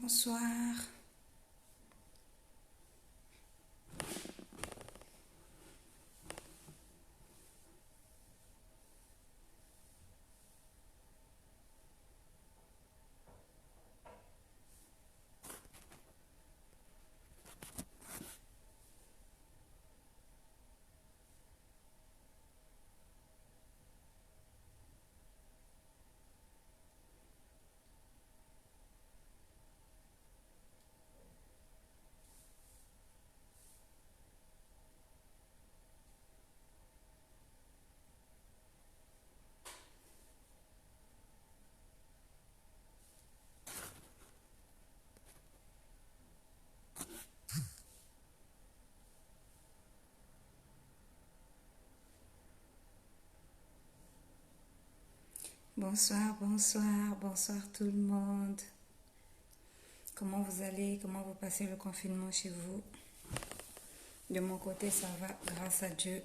Bonsoir. Bonsoir, bonsoir, bonsoir tout le monde. Comment vous allez? Comment vous passez le confinement chez vous? De mon côté, ça va, grâce à Dieu.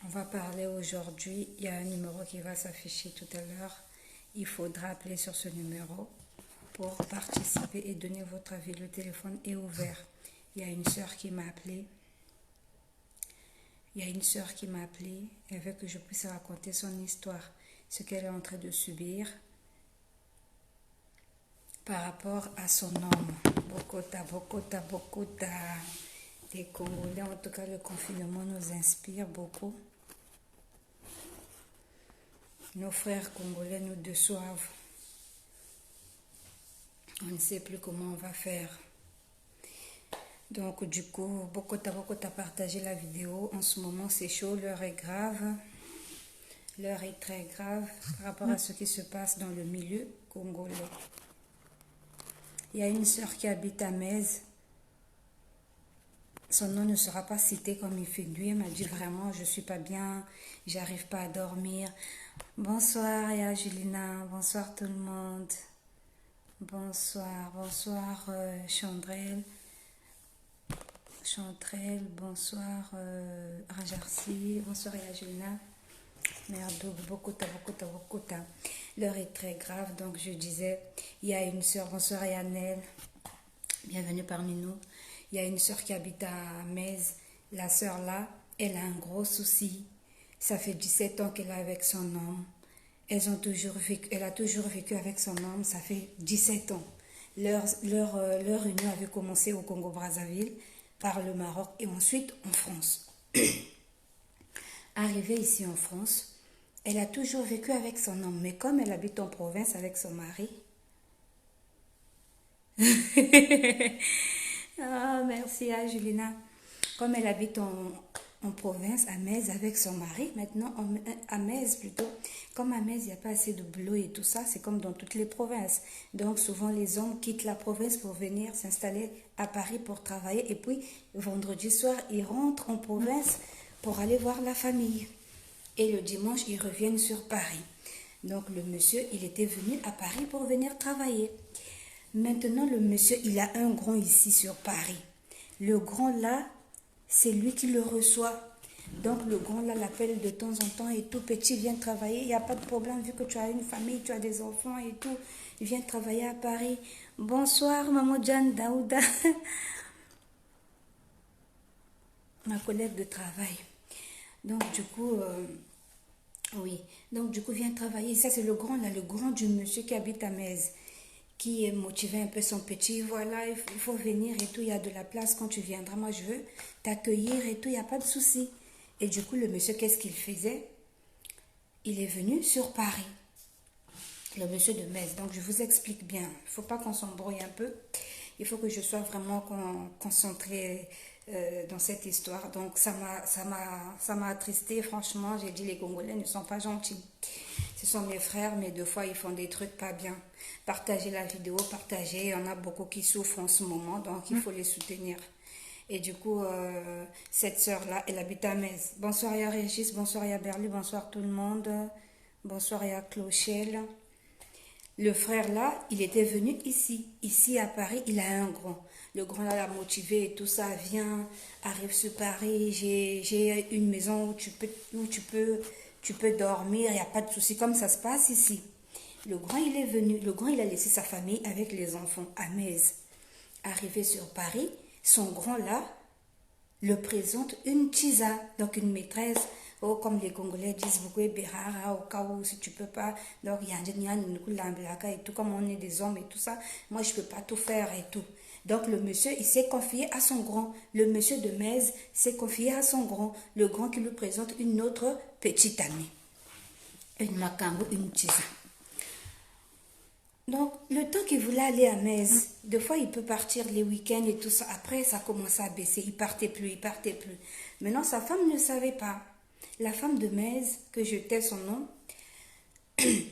On va parler aujourd'hui. Il y a un numéro qui va s'afficher tout à l'heure. Il faudra appeler sur ce numéro pour participer et donner votre avis. Le téléphone est ouvert. Il y a une sœur qui m'a appelé. Elle veut que je puisse raconter son histoire, ce qu'elle est en train de subir par rapport à son homme. Bokota. Les Congolais, en tout cas, le confinement nous inspire beaucoup. Nos frères congolais nous déçoivent. On ne sait plus comment on va faire. Donc, du coup, Bokota partagé la vidéo. En ce moment, c'est chaud, l'heure est grave. L'heure est très grave par rapport à ce qui se passe dans le milieu congolais. Il y a une sœur qui habite à Metz. Son nom ne sera pas cité comme il fait nuit. Elle m'a dit vraiment, je ne suis pas bien, j'arrive pas à dormir. Bonsoir, ya Julina. Bonsoir tout le monde. Bonsoir, Chandrel. Bonsoir Rajarsi. Bonsoir, ya Julina. Merde, Bokota. L'heure est très grave, donc je disais, il y a une sœur, bonsoir Yannel, bienvenue parmi nous. Il y a une sœur qui habite à Metz. La sœur là, elle a un gros souci. Ça fait 17 ans qu'elle est avec son homme. Elle a toujours vécu avec son homme, ça fait 17 ans. Leur union avait commencé au Congo-Brazzaville, par le Maroc et ensuite en France. Arrivée ici en France, elle a toujours vécu avec son homme, mais comme elle habite en province avec son mari... Ah, merci à Julina. Comme elle habite en province, à Metz, avec son mari, maintenant, à Metz plutôt. Comme à Metz, il n'y a pas assez de boulot et tout ça, c'est comme dans toutes les provinces. Donc, souvent, les hommes quittent la province pour venir s'installer à Paris pour travailler. Et puis, vendredi soir, ils rentrent en province pour aller voir la famille. Et le dimanche, ils reviennent sur Paris. Donc, le monsieur, il était venu à Paris pour venir travailler. Maintenant, le monsieur, il a un grand ici sur Paris. Le grand là, c'est lui qui le reçoit. Donc, le grand là l'appelle de temps en temps et tout petit vient travailler. Il n'y a pas de problème vu que tu as une famille, tu as des enfants et tout. Il vient travailler à Paris. Bonsoir, Maman Jan Daouda. Ma collègue de travail. Donc, du coup... oui, donc du coup, vient travailler. Ça, c'est le grand là, le grand du monsieur qui habite à Metz, qui est motivé un peu son petit. Voilà, il faut venir et tout, il y a de la place quand tu viendras. Moi, je veux t'accueillir et tout, il n'y a pas de souci. Et du coup, le monsieur, qu'est-ce qu'il faisait? Il est venu sur Paris, le monsieur de Metz. Donc, je vous explique bien. Il ne faut pas qu'on s'embrouille un peu. Il faut que je sois vraiment concentrée dans cette histoire. Donc, ça m'a attristée. Franchement, j'ai dit, les Congolais ne sont pas gentils. Ce sont mes frères, mais deux fois, ils font des trucs pas bien. Partagez la vidéo, partagez. Il y en a beaucoup qui souffrent en ce moment, donc il faut les soutenir. Et du coup, cette sœur-là, elle habite à Metz. Bonsoir, ya Régis, bonsoir, ya Berly, bonsoir tout le monde. Bonsoir, ya Clochel. Le frère là, il était venu ici à Paris, il a un grand. Le grand là l'a motivé et tout ça, viens, arrive sur Paris, j'ai une maison où tu peux tu peux dormir, il n'y a pas de souci, comme ça se passe ici. Le grand, il est venu, le grand, il a laissé sa famille avec les enfants à Metz. Arrivé sur Paris, son grand là le présente une tisa, donc une maîtresse, oh, comme les Congolais disent beaucoup, Berara, au cas où si tu peux pas, donc il y a un et tout, comme on est des hommes et tout ça, moi je peux pas tout faire et tout. Donc le monsieur, il s'est confié à son grand, le monsieur de Metz s'est confié à son grand, le grand qui lui présente une autre petite amie, une makambo, une tisa. Donc, le temps qu'il voulait aller à Metz, des fois, il peut partir les week-ends et tout ça. Après, ça commençait à baisser. Il partait plus, il partait plus. Maintenant, sa femme ne savait pas. La femme de Metz, que je tais son nom,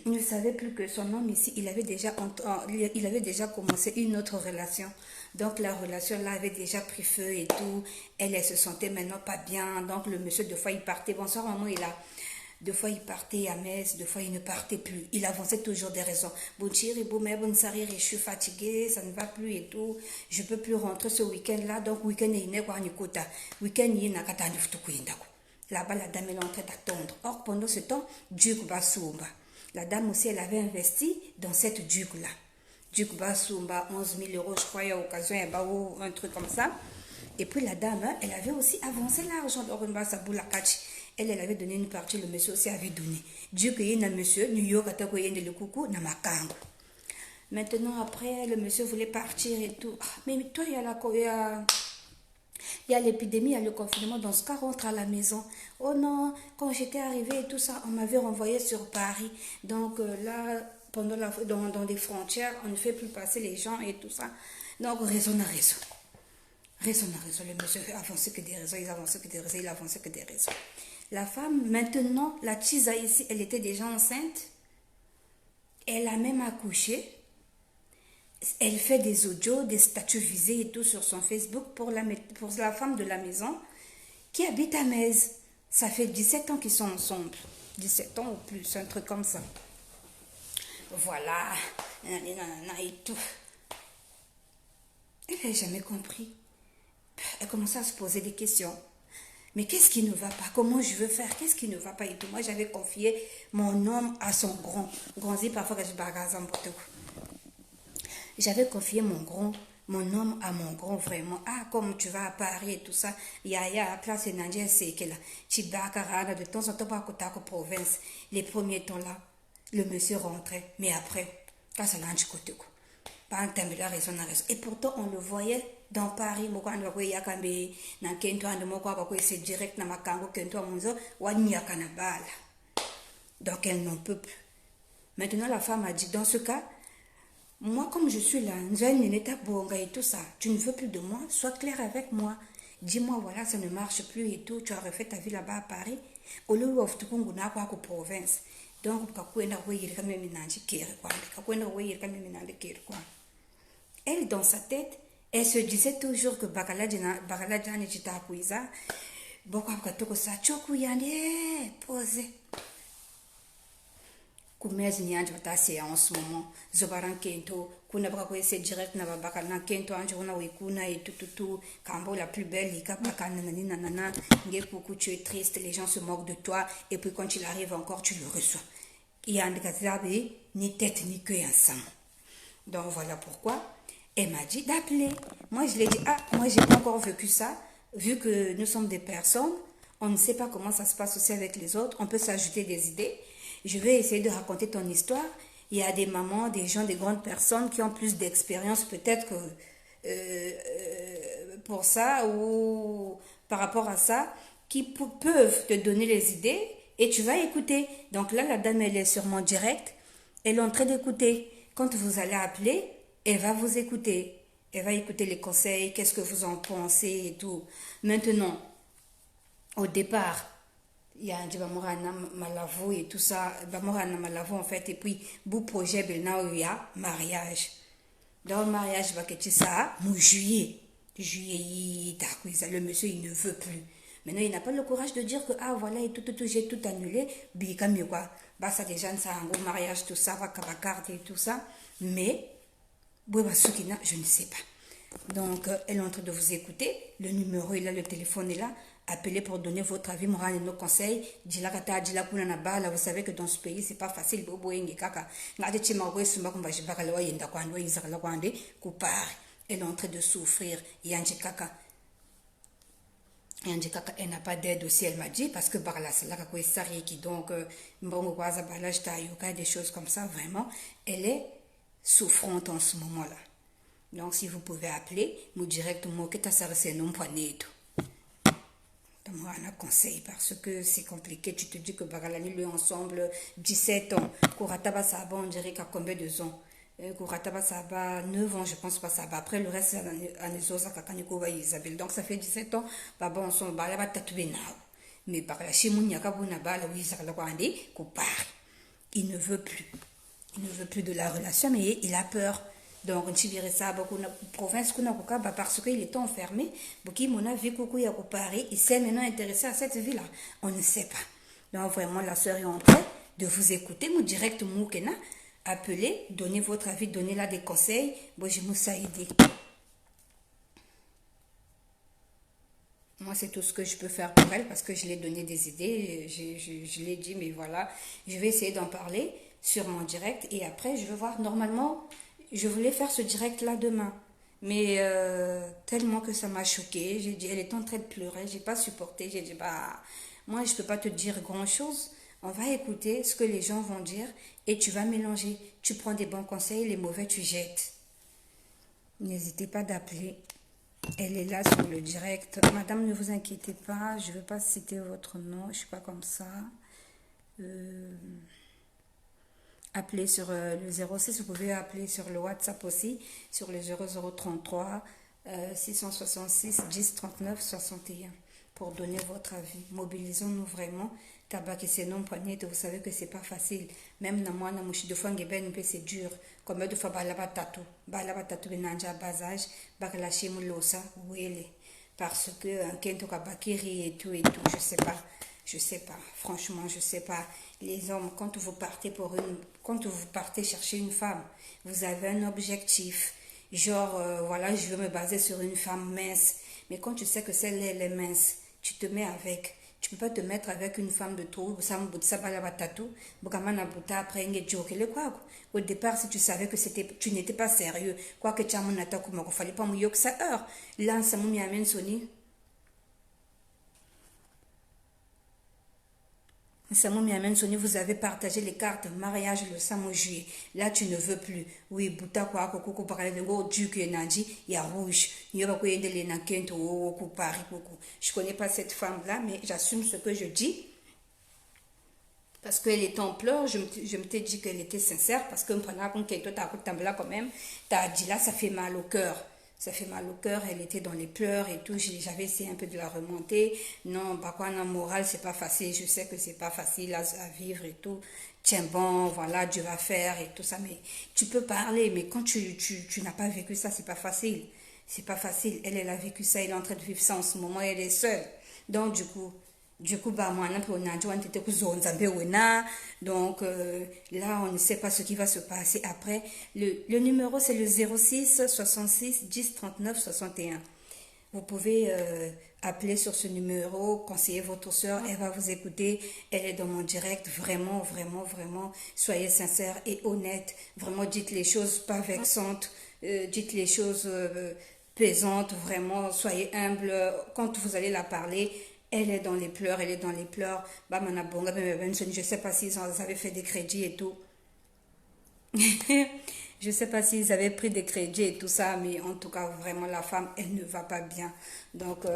ne savait plus que son homme ici, il avait déjà commencé une autre relation. Donc, la relation là avait déjà pris feu et tout. Elle se sentait maintenant pas bien. Donc, le monsieur, deux fois, il partait. Bonsoir, maman, il a... Deux fois, il partait à Metz, deux fois, il ne partait plus. Il avançait toujours des raisons. Bon, chéri, bon, mais bon, ça je suis fatiguée, ça ne va plus et tout. Je ne peux plus rentrer ce week-end-là. Donc, week-end, il n'est pas Nikota. Week-end, il n'a qu'à t'en là-bas, la dame, elle est en train d'attendre. Or, pendant ce temps, Duc Bassoumba. La dame aussi, elle avait investi dans cette Duc-là. Duc Bassoumba, 11 000 euros, je crois, à l'occasion, un truc comme ça. Et puis, la dame, elle avait aussi avancé l'argent d'Orumba Saboulakachi. Elle avait donné une partie, le monsieur aussi avait donné. Dieu que y a monsieur, New York, le coucou, na makango. Maintenant, après, le monsieur voulait partir et tout. Mais toi, il y a l'épidémie, il y a le confinement, dans ce cas, rentre à la maison. Oh non, quand j'étais arrivée et tout ça, on m'avait renvoyé sur Paris. Donc là, dans les frontières, on ne fait plus passer les gens et tout ça. Donc, raison à raison. Raison à raison. Le monsieur avançait que des raisons, il avançait que des raisons, il avançait que des raisons. La femme, maintenant, la Tisa ici, elle était déjà enceinte. Elle a même accouché. Elle fait des audios, des statuts visés et tout sur son Facebook pour la femme de la maison qui habite à Metz. Ça fait 17 ans qu'ils sont ensemble. 17 ans ou plus, un truc comme ça. Voilà. Et tout. Elle n'avait jamais compris. Elle commençait à se poser des questions. Mais qu'est-ce qui ne va pas? Comment je veux faire? Qu'est-ce qui ne va pas? Et tout. Moi, j'avais confié mon homme à son grand. Parfois, je bagasse en poteau. J'avais confié mon homme à mon grand, vraiment. Ah, comme tu vas à Paris et tout ça, il y a à place Nandia, c'est que là, Chibakarana, de temps en temps, à Kotako province, les premiers temps là, le monsieur rentrait. Mais après, quand ça l'a un côté, pas un thème de la raison. Et pourtant, on le voyait dans Paris. C'est direct dans ma kango, donc elle n'en peut plus. Maintenant, la femme a dit, dans ce cas, moi, comme je suis là, et tout ça, tu ne veux plus de moi, sois clair avec moi. Dis-moi, voilà, ça ne marche plus et tout, tu as refait ta vie là-bas à Paris. Au lieu de province. Donc, elle, dans sa tête, elle se disait toujours que Bakaladjana n'était pas Kouiza. Beaucoup de ça, posé. Kumez nyanja batasi en ce moment zobaran kento kuna baka ko ese direct na babaka na kento anje ona wekuna et tout kambo la plus belle ikapaka nanana nge coucou tu es triste, les gens se moquent de toi et puis quand il arrive encore tu le reçois. Il y a un décalage ni tête ni queue ensemble. Donc voilà pourquoi elle m'a dit d'appeler. Moi je l'ai dit moi j'ai pas encore vécu ça, vu que nous sommes des personnes, on ne sait pas comment ça se passe aussi avec les autres, on peut s'ajouter des idées. Je vais essayer de raconter ton histoire. Il y a des mamans, des gens, des grandes personnes qui ont plus d'expérience peut-être que pour ça ou par rapport à ça, qui peuvent te donner les idées et tu vas écouter. Donc là, la dame, elle est sûrement directe. Elle est en train d'écouter. Quand vous allez appeler, elle va vous écouter. Elle va écouter les conseils, qu'est-ce que vous en pensez et tout. Maintenant, au départ, il y a un Malavo et tout ça, Malavo en fait, et puis, beau projet, il y a mariage. Dans le mariage, ça, juillet, le monsieur, il ne veut plus. Maintenant, il n'a pas le courage de dire que, voilà, et tout, j'ai tout annulé, ça déjà, ça, un gros mariage, tout ça, carte et tout ça, mais, je ne sais pas. Donc, elle est en train de vous écouter. Le numéro est là, le téléphone est là. Appelez pour donner votre avis, me rendre nos conseils. Dis-la kata, dis-la kuna na bala. Vous savez que dans ce pays, c'est pas facile. Bobo yengi kaka. Ngade chima kwe sumba kumba jibaka lewa yenda kwande, yizakala kwande, kupari. Elle est en train de souffrir. Yanji kaka. Yanji kaka, elle n'a pas d'aide aussi, elle m'a dit, parce que par là, c'est là quoi sari qui donc, mbongo kwaza balage ta yoka, des choses comme ça, vraiment. Elle est souffrante en ce moment-là. Donc, si vous pouvez appeler, nous directement, que tu as non poignet. Moi, un conseil parce que c'est compliqué. Tu te dis que Bagalani, lui, ensemble, 17 ans. Kourataba Saba, on dirait qu'à combien de ans Kourataba Saba, 9 ans, je pense pas Saba. Après, le reste, c'est en Ezosa, Kakanikoba, Isabelle. Donc, ça fait 17 ans. Baba, ensemble, Balaba, tatoué now. Mais par la Chimounia, Kabunaba, la Wizard, la Kwande, Koupari. Il ne veut plus. Il ne veut plus de la relation, mais il a peur. Donc, on dirait ça, beaucoup de province, parce qu'il était enfermé, beaucoup mon avis, coucou, il a Paris, il s'est maintenant intéressé à cette vie-là. On ne sait pas. Donc, vraiment, la sœur est en train de vous écouter, mon direct, Moukena, appelez, donnez votre avis, donnez-la des conseils. Bon, je me suis aidé. Moi, c'est tout ce que je peux faire pour elle parce que je lui ai donné des idées. Je l'ai dit, mais voilà, je vais essayer d'en parler sur mon direct et après, je vais voir. Normalement, je voulais faire ce direct-là demain. Mais tellement que ça m'a choquée, j'ai dit, elle est en train de pleurer, j'ai pas supporté. J'ai dit, bah, moi, je peux pas te dire grand-chose. On va écouter ce que les gens vont dire et tu vas mélanger. Tu prends des bons conseils, les mauvais, tu jettes. N'hésitez pas d'appeler. Elle est là sur le direct. Madame, ne vous inquiétez pas, je ne vais pas citer votre nom, je ne suis pas comme ça. Appelez sur le 06, vous pouvez appeler sur le WhatsApp aussi, sur le 0033 666 10 39 61 pour donner votre avis. Mobilisons-nous vraiment. Tabac et ses noms poignets, vous savez que c'est pas facile. Même dans moi, de fois, c'est dur. Combien de fois, balaba tatou, benanja basage, bakalashi moulosa, ouele. Parce que, un kento kabakiri et tout, je sais pas. Franchement, je sais pas. Les hommes, quand vous partez chercher une femme, vous avez un objectif. Genre, voilà, je veux me baser sur une femme mince. Mais quand tu sais que celle-là, elle est mince, tu te mets avec. Tu peux pas te mettre avec une femme de trop. Au départ, si tu savais que tu n'étais pas sérieux, quoi que tu as mon attaque, il fallait pas mouiller que ça heure. Là, ça m'a mis sonné. Vous avez partagé les cartes mariage le 5 juillet. Là, tu ne veux plus. Oui, Bouta quoi, Koko, parler de go, Duc et Nandi, il y a rouge. Il y a pas de l'Enakento, Paris, Koko. Je connais pas cette femme-là, mais j'assume ce que je dis. Parce qu'elle était en pleurs, je me t'ai dit qu'elle était sincère, parce que quand même, t'as dit là, ça fait mal au cœur. Ça fait mal au cœur, elle était dans les pleurs et tout. J'avais essayé un peu de la remonter. Non, par contre, en morale, c'est pas facile. Je sais que c'est pas facile à vivre et tout. Tiens bon, voilà, Dieu va faire et tout ça. Mais tu peux parler, mais quand tu n'as pas vécu ça, c'est pas facile. C'est pas facile. Elle a vécu ça, elle est en train de vivre ça en ce moment, elle est seule. Donc, du coup, bah, moi, donc là, on ne sait pas ce qui va se passer après. Le numéro, c'est le 06 66 10 39 61. Vous pouvez appeler sur ce numéro, conseiller votre soeur, elle va vous écouter. Elle est dans mon direct. Vraiment, vraiment, vraiment, soyez sincère et honnête. Vraiment, dites les choses pas vexantes. Dites les choses plaisantes. Vraiment, soyez humble. Quand vous allez la parler, elle est dans les pleurs, elle est dans les pleurs. Bah, je sais pas s'ils avaient fait des crédits et tout. Je sais pas s'ils avaient pris des crédits et tout ça, mais en tout cas, vraiment, la femme, elle ne va pas bien. Donc,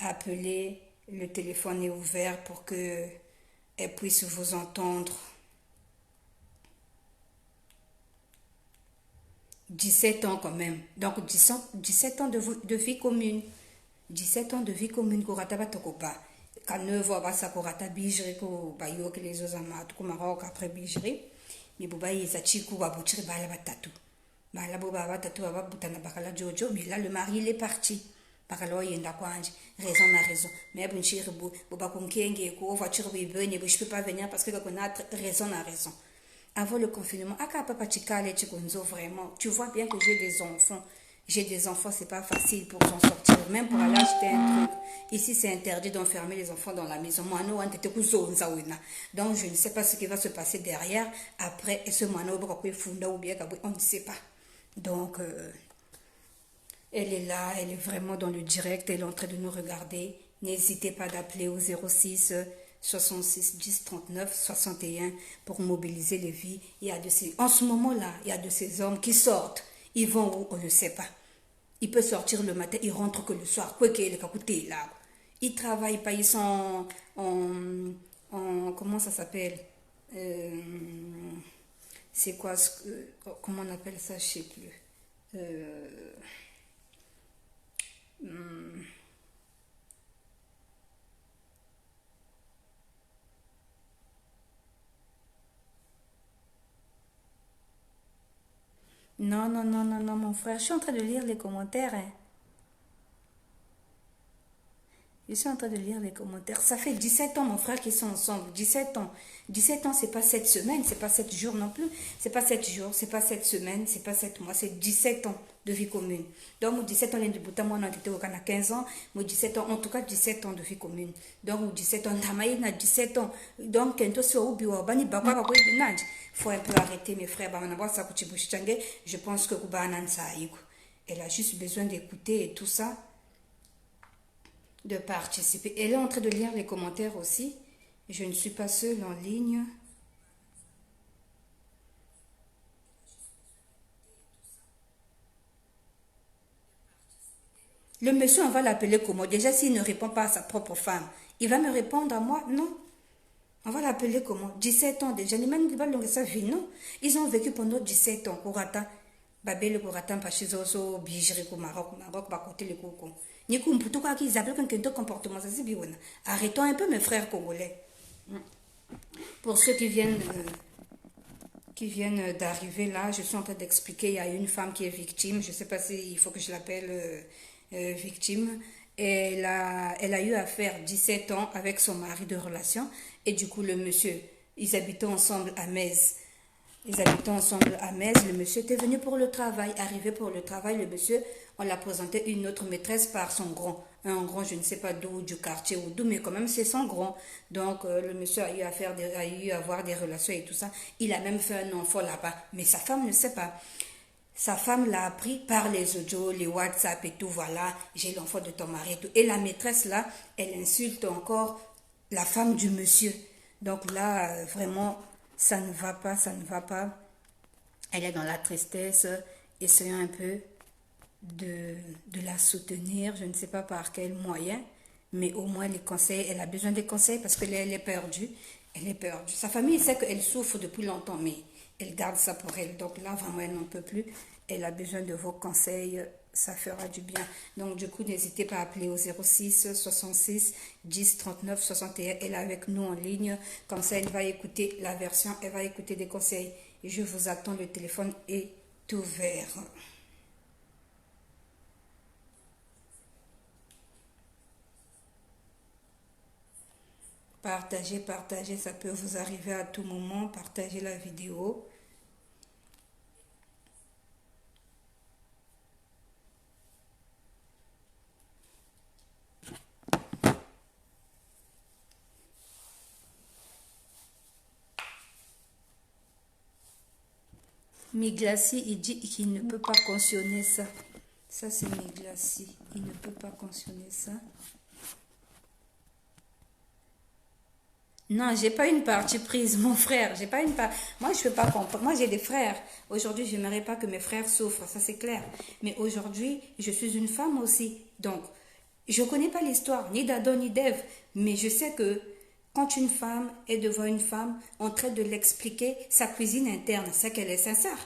appelez, le téléphone est ouvert pour que elle puisse vous entendre. 17 ans quand même. Donc, 17 ans de vie commune. 17 ans de vie commune kurata batokopa. Quand 9 ans, ça kurata bijri ko bayo que les autres amat ko Maroc après bijri. Mais boba yesa chiku babutri bala batatu. Bala boba batatu baba butana bakala jojo, mais là le mari il est parti. Bakalo yenda kwanje, raison na raison. Mais bon chiri boba konkenge ko voiture bibene, je peux pas venir parce que qu'on a raison na raison. Avant le confinement, aka papa chikale chikunzo vraiment. Tu vois bien que j'ai des enfants. J'ai des enfants, c'est pas facile pour s'en sortir. Même pour aller acheter un truc. Ici, c'est interdit d'enfermer les enfants dans la maison. Donc, je ne sais pas ce qui va se passer derrière. Après, ce on ne sait pas. Donc, elle est là, elle est vraiment dans le direct, elle est en train de nous regarder. N'hésitez pas d'appeler au 06 66 10 39 61 pour mobiliser les vies. En ce moment-là, il y a de ces hommes qui sortent. Ils vont où on ne sait pas. Il peut sortir le matin, il rentre que le soir. Ils ne travaillent pas, ils sont comment ça s'appelle? Euh, c'est quoi, comment on appelle ça, je ne sais plus. Euh, hmm, non, non, non, non, non, mon frère, je suis en train de lire les commentaires, hein. Je suis en train de lire les commentaires. Ça fait 17 ans, mon frère, qu'ils sont ensemble. 17 ans. 17 ans, c'est pas 7 semaines, c'est pas 7 jours non plus. C'est pas 7 jours, c'est pas 7 semaines, c'est pas 7 mois, c'est 17 ans de vie commune. Donc, moi, 17 ans, moi, on a été au Canada 15 ans. Moi, 17 ans, en tout cas, 17 ans de vie commune. Donc, 17 ans, Namaï a 17 ans. Donc, quand on faut un peu arrêter, mes frères. Je pense que elle a juste besoin d'écouter et tout ça, de participer. Elle est en train de lire les commentaires aussi. Je ne suis pas seule en ligne. Le monsieur, on va l'appeler comment? Déjà, s'il ne répond pas à sa propre femme, il va me répondre à moi? Non. On va l'appeler comment? 17 ans déjà. Sa vie, non. Ils ont vécu pendant 17 ans. Kurata. Babel Kurata, Pachizoso, Bijri, Maroc, Maroc, Bakote, le Koko. Nikou, pour tout cas, qu'ils appellent quelqu'un de comportement. Ça, c'est bien. Arrêtons un peu, mes frères congolais. Pour ceux qui viennent d'arriver là, je suis en train d'expliquer, il y a une femme qui est victime, je ne sais pas s'il faut que je l'appelle victime. Elle a eu à faire 17 ans avec son mari de relation et du coup le monsieur, ils habitaient ensemble à Metz. Ils habitaient ensemble à Metz. Le monsieur était venu pour le travail. Arrivé pour le travail, le monsieur, on l'a présenté une autre maîtresse par son grand. Un grand, je ne sais pas d'où, du quartier ou d'où, mais quand même c'est son grand. Donc le monsieur a eu a eu à avoir des relations et tout ça. Il a même fait un enfant là-bas. Mais sa femme ne sait pas. Sa femme l'a appris par les audios, les WhatsApp et tout. Voilà, j'ai l'enfant de ton mari et tout. Et la maîtresse là, elle insulte encore la femme du monsieur. Donc là, vraiment, ça ne va pas, ça ne va pas. Elle est dans la tristesse. Essayons un peu de la soutenir. Je ne sais pas par quel moyen, mais au moins les conseils. Elle a besoin des conseils parce qu'elle est perdue. Elle est perdue. Sa famille sait qu'elle souffre depuis longtemps, mais elle garde ça pour elle. Donc là, vraiment, elle n'en peut plus. Elle a besoin de vos conseils. Ça fera du bien. Donc, du coup, n'hésitez pas à appeler au 06 66 10 39 61. Elle est avec nous en ligne. Comme ça, elle va écouter la version. Elle va écouter des conseils. Et je vous attends. Le téléphone est ouvert. Partagez, partagez. Ça peut vous arriver à tout moment. Partagez la vidéo. Miglassi, il dit qu'il ne peut pas cautionner ça. Ça, c'est Miglassi. Il ne peut pas cautionner ça. Non, j'ai pas une partie prise, mon frère. J'ai pas une part. Moi, je peux pas comprendre. Moi, j'ai des frères. Aujourd'hui, je n'aimerais pas que mes frères souffrent, ça c'est clair. Mais aujourd'hui, je suis une femme aussi. Donc, je connais pas l'histoire, ni d'Adam ni d'Ève. Mais je sais que quand une femme est devant une femme, en train de l'expliquer sa cuisine interne, c'est qu'elle est sincère.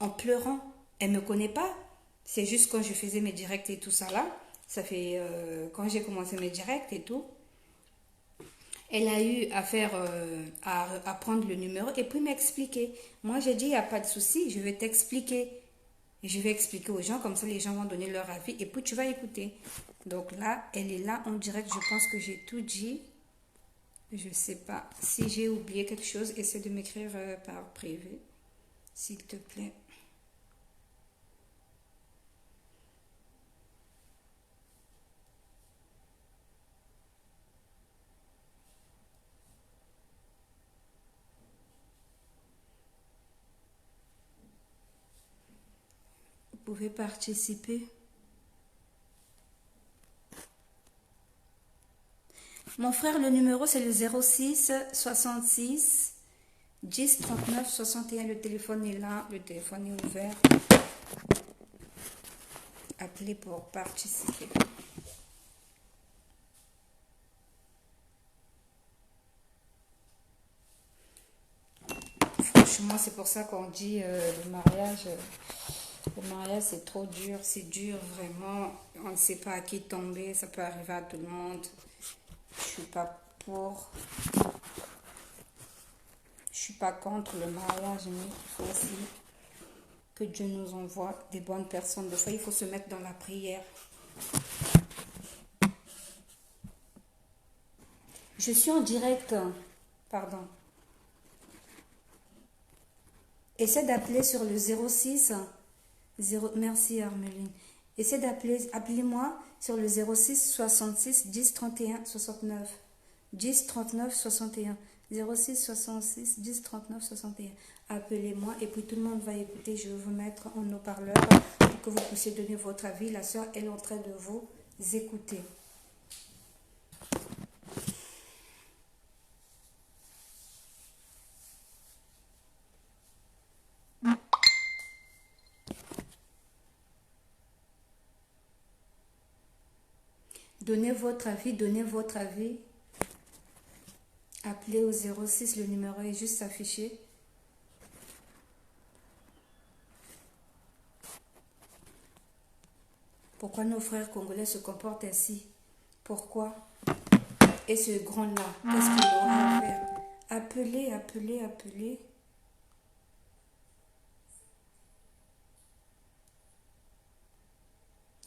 En pleurant, elle me connaît pas. C'est juste quand je faisais mes directs et tout ça là. Ça fait quand j'ai commencé mes directs et tout. Elle a eu à faire, à prendre le numéro et puis m'expliquer. Moi, j'ai dit, il n'y a pas de souci, je vais t'expliquer. Et je vais expliquer aux gens, comme ça les gens vont donner leur avis et puis tu vas écouter. Donc là, elle est là en direct, je pense que j'ai tout dit. Je ne sais pas. Si j'ai oublié quelque chose, essaie de m'écrire par privé, s'il te plaît. pouvez participer. Mon frère, le numéro, c'est le 06 66 10 39 61. Le téléphone est là, le téléphone est ouvert. Appelez pour participer. Franchement, c'est pour ça qu'on dit le mariage c'est trop dur, c'est dur vraiment. On ne sait pas à qui tomber, ça peut arriver à tout le monde. Je suis pas pour. Je suis pas contre le mariage, mais il faut aussi que Dieu nous envoie des bonnes personnes. Des fois, il faut se mettre dans la prière. Je suis en direct. Pardon. Essaie d'appeler sur le 06. Merci Armeline. Essaie d'appeler, appelez-moi sur le 06 66 10 31 69. 10 39 61. 06 66 10 39 61. Appelez-moi et puis tout le monde va écouter. Je vais vous mettre en haut-parleur pour que vous puissiez donner votre avis. La soeur est en train de vous écouter. Donnez votre avis, donnez votre avis. Appelez au 06, le numéro est juste affiché. Pourquoi nos frères congolais se comportent ainsi? Pourquoi? Et ce grand-là, qu'est-ce qu'il aura à faire? Appelez, appelez, appelez.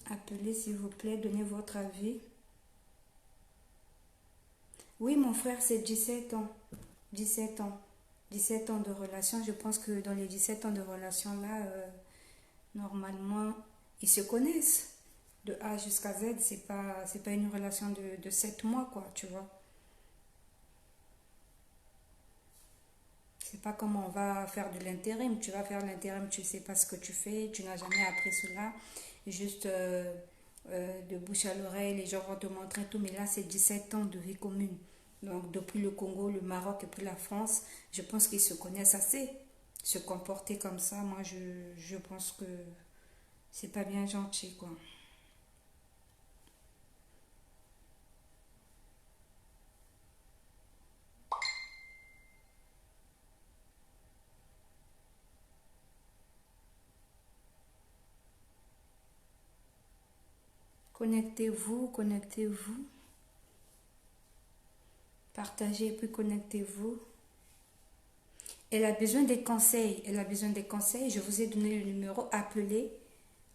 Appelez s'il vous plaît, donnez votre avis. Oui, mon frère, c'est 17 ans. 17 ans. 17 ans de relation. Je pense que dans les 17 ans de relation là, normalement, ils se connaissent. De A jusqu'à Z, c'est pas une relation de 7 mois, quoi, tu vois. C'est pas comme on va faire de l'intérim. Tu vas faire l'intérim, tu sais pas ce que tu fais, tu n'as jamais appris cela. Juste de bouche à l'oreille, les gens vont te montrer tout. Mais là, c'est 17 ans de vie commune. Donc, depuis le Congo, le Maroc et puis la France, je pense qu'ils se connaissent assez. Se comporter comme ça, moi, je pense que c'est pas bien gentil, quoi. Connectez-vous, connectez-vous. Partagez et puis connectez-vous. Elle a besoin des conseils. Elle a besoin des conseils. Je vous ai donné le numéro. Appelez,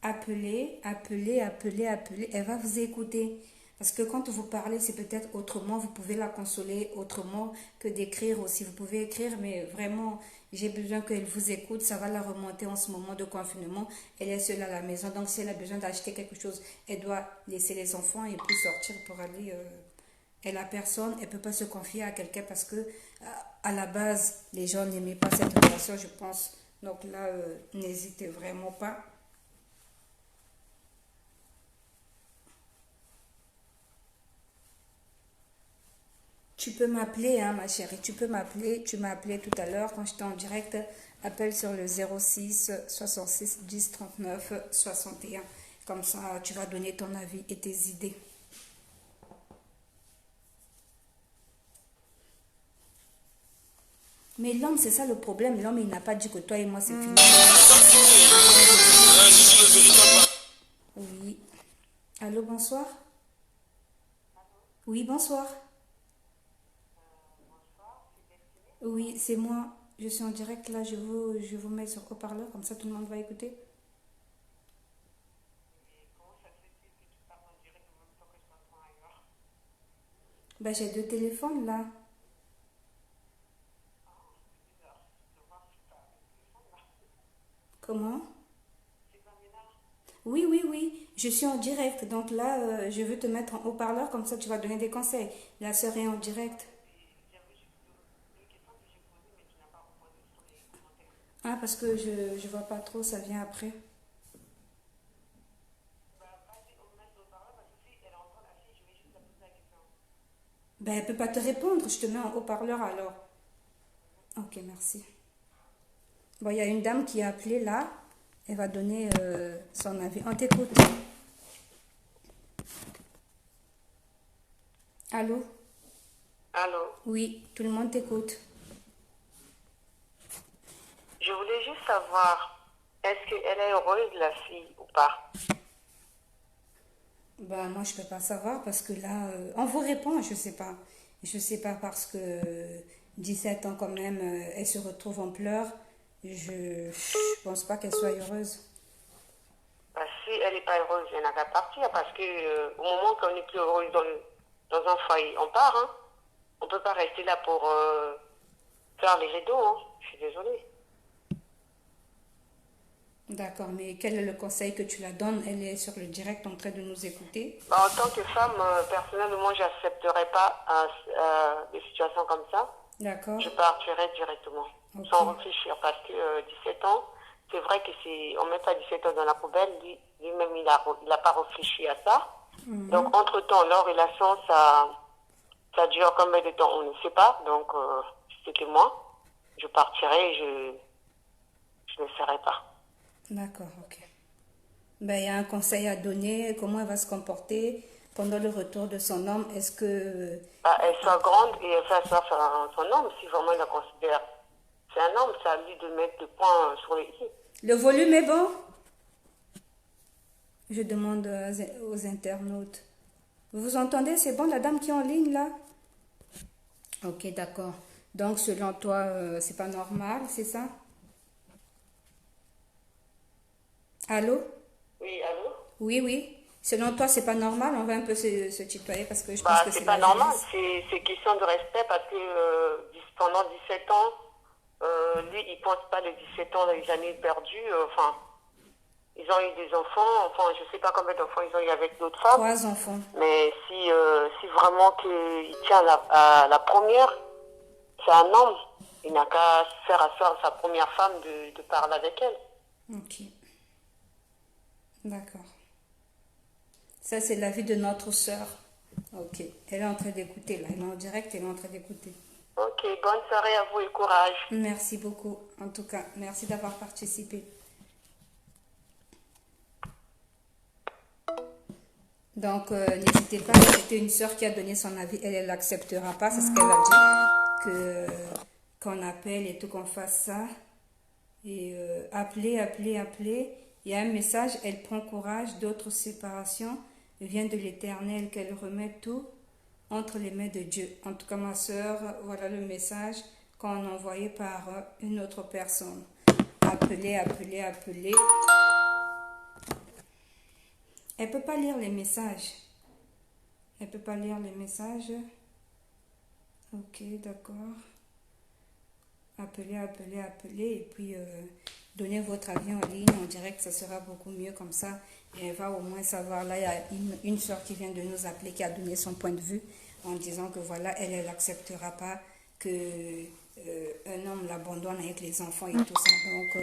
appelez, appelez, appelez, appelez. Elle va vous écouter. Parce que quand vous parlez, c'est peut-être autrement. Vous pouvez la consoler autrement que d'écrire aussi. Vous pouvez écrire, mais vraiment, j'ai besoin qu'elle vous écoute. Ça va la remonter en ce moment de confinement. Elle est seule à la maison. Donc, si elle a besoin d'acheter quelque chose, elle doit laisser les enfants et puis sortir pour aller... elle a personne, elle ne peut pas se confier à quelqu'un parce que à la base, les gens n'aimaient pas cette relation, je pense. Donc là, n'hésitez vraiment pas. Tu peux m'appeler, hein, ma chérie, tu peux m'appeler. Tu m'as appelé tout à l'heure quand j'étais en direct. Appelle sur le 06 66 10 39 61. Comme ça, tu vas donner ton avis et tes idées. Mais l'homme, c'est ça le problème. L'homme, il n'a pas dit que toi et moi, c'est fini. Oui. Allô, bonsoir. Oui, bonsoir. Oui, c'est moi. Je suis en direct là. Je vous mets sur haut-parleur. Comme ça, tout le monde va écouter. Bah, j'ai deux téléphones là. Comment? Oui, oui, oui. Je suis en direct. Donc là, je veux te mettre en haut-parleur. Comme ça, tu vas donner des conseils. La sœur est en direct. Ah, parce que je vois pas trop. Ça vient après. Ben, elle ne peut pas te répondre. Je te mets en haut-parleur alors. Ok, merci. Bon, il y a une dame qui a appelé là. Elle va donner son avis. On t'écoute. Allô? Allô, Oui, tout le monde t'écoute. je voulais juste savoir, est-ce qu'elle est heureuse, la fille, ou pas? Bah, moi, je peux pas savoir parce que là, on vous répond, je sais pas. Je sais pas parce que 17 ans quand même, elle se retrouve en pleurs. Je pense pas qu'elle soit heureuse. Bah, si elle n'est pas heureuse, elle n'a qu'à partir, parce que au moment qu'on n'est plus heureuse dans un foyer, on part, hein. On peut pas rester là pour faire les rideaux, hein. Je suis désolée. D'accord, mais quel est le conseil que tu la donnes? Elle est sur le direct en train de nous écouter. Bah, en tant que femme, personnellement, j'accepterais pas des situations comme ça. D'accord? Je partirais directement, Ok. sans réfléchir, parce que 17 ans, c'est vrai que c'est, on met pas 17 ans dans la poubelle, lui-même il a pas réfléchi à ça. Donc, entre-temps, leur relation, ça dure combien de temps, on ne sait pas. Donc, si c'était moi, je partirais et je ne le ferais pas. D'accord, ok. Ben, il y a un conseil à donner, comment elle va se comporter pendant le retour de son homme. Est-ce que... Bah, elle soit grande et elle fasse ça à son homme, si vraiment il la considère. C'est un homme, c'est à lui de mettre le point sur les i. Le volume est bon? Je demande aux internautes. Vous entendez? C'est bon, la dame qui est en ligne là? Ok, d'accord. Donc, selon toi, c'est pas normal, c'est ça? Allô? Oui, allô? Oui, oui. Selon toi, c'est pas normal. On va un peu se tutoyer parce que je pense Bah, que c'est c'est pas la normal, jeunesse. c'est question de respect parce que pendant 17 ans, lui, il pense pas les 17 ans, les années perdues. Enfin, ils ont eu des enfants, enfin, je sais pas combien d'enfants ils ont eu avec d'autres femmes, 3 enfants. mais si vraiment qu'il tient à la première, c'est un homme. Il n'a qu'à faire asseoir sa première femme de parler avec elle. Ok, d'accord. Ça, c'est l'avis de notre sœur. Ok, elle est en train d'écouter là. Elle est en direct, elle est en train d'écouter. Ok, bonne soirée à vous et courage. Merci beaucoup. En tout cas, merci d'avoir participé. Donc, n'hésitez pas, c'était une sœur qui a donné son avis. Elle l'acceptera pas, c'est ce qu'elle a dit. Qu'on appelle et tout, qu'on fasse ça. Et appeler. Il y a un message, elle prend courage, d'autres séparations vient de l'Éternel, qu'elle remette tout entre les mains de Dieu. En tout cas, ma sœur, voilà le message qu'on a envoyé par une autre personne. Appeler. Elle peut pas lire les messages. Elle peut pas lire les messages. Ok, d'accord. Appeler et puis donner votre avis en ligne, en direct, ça sera beaucoup mieux comme ça. Et elle va au moins savoir. Là, il y a une soeur qui vient de nous appeler, qui a donné son point de vue en disant que voilà, elle n'acceptera pas que un homme l'abandonne avec les enfants et tout ça. Donc,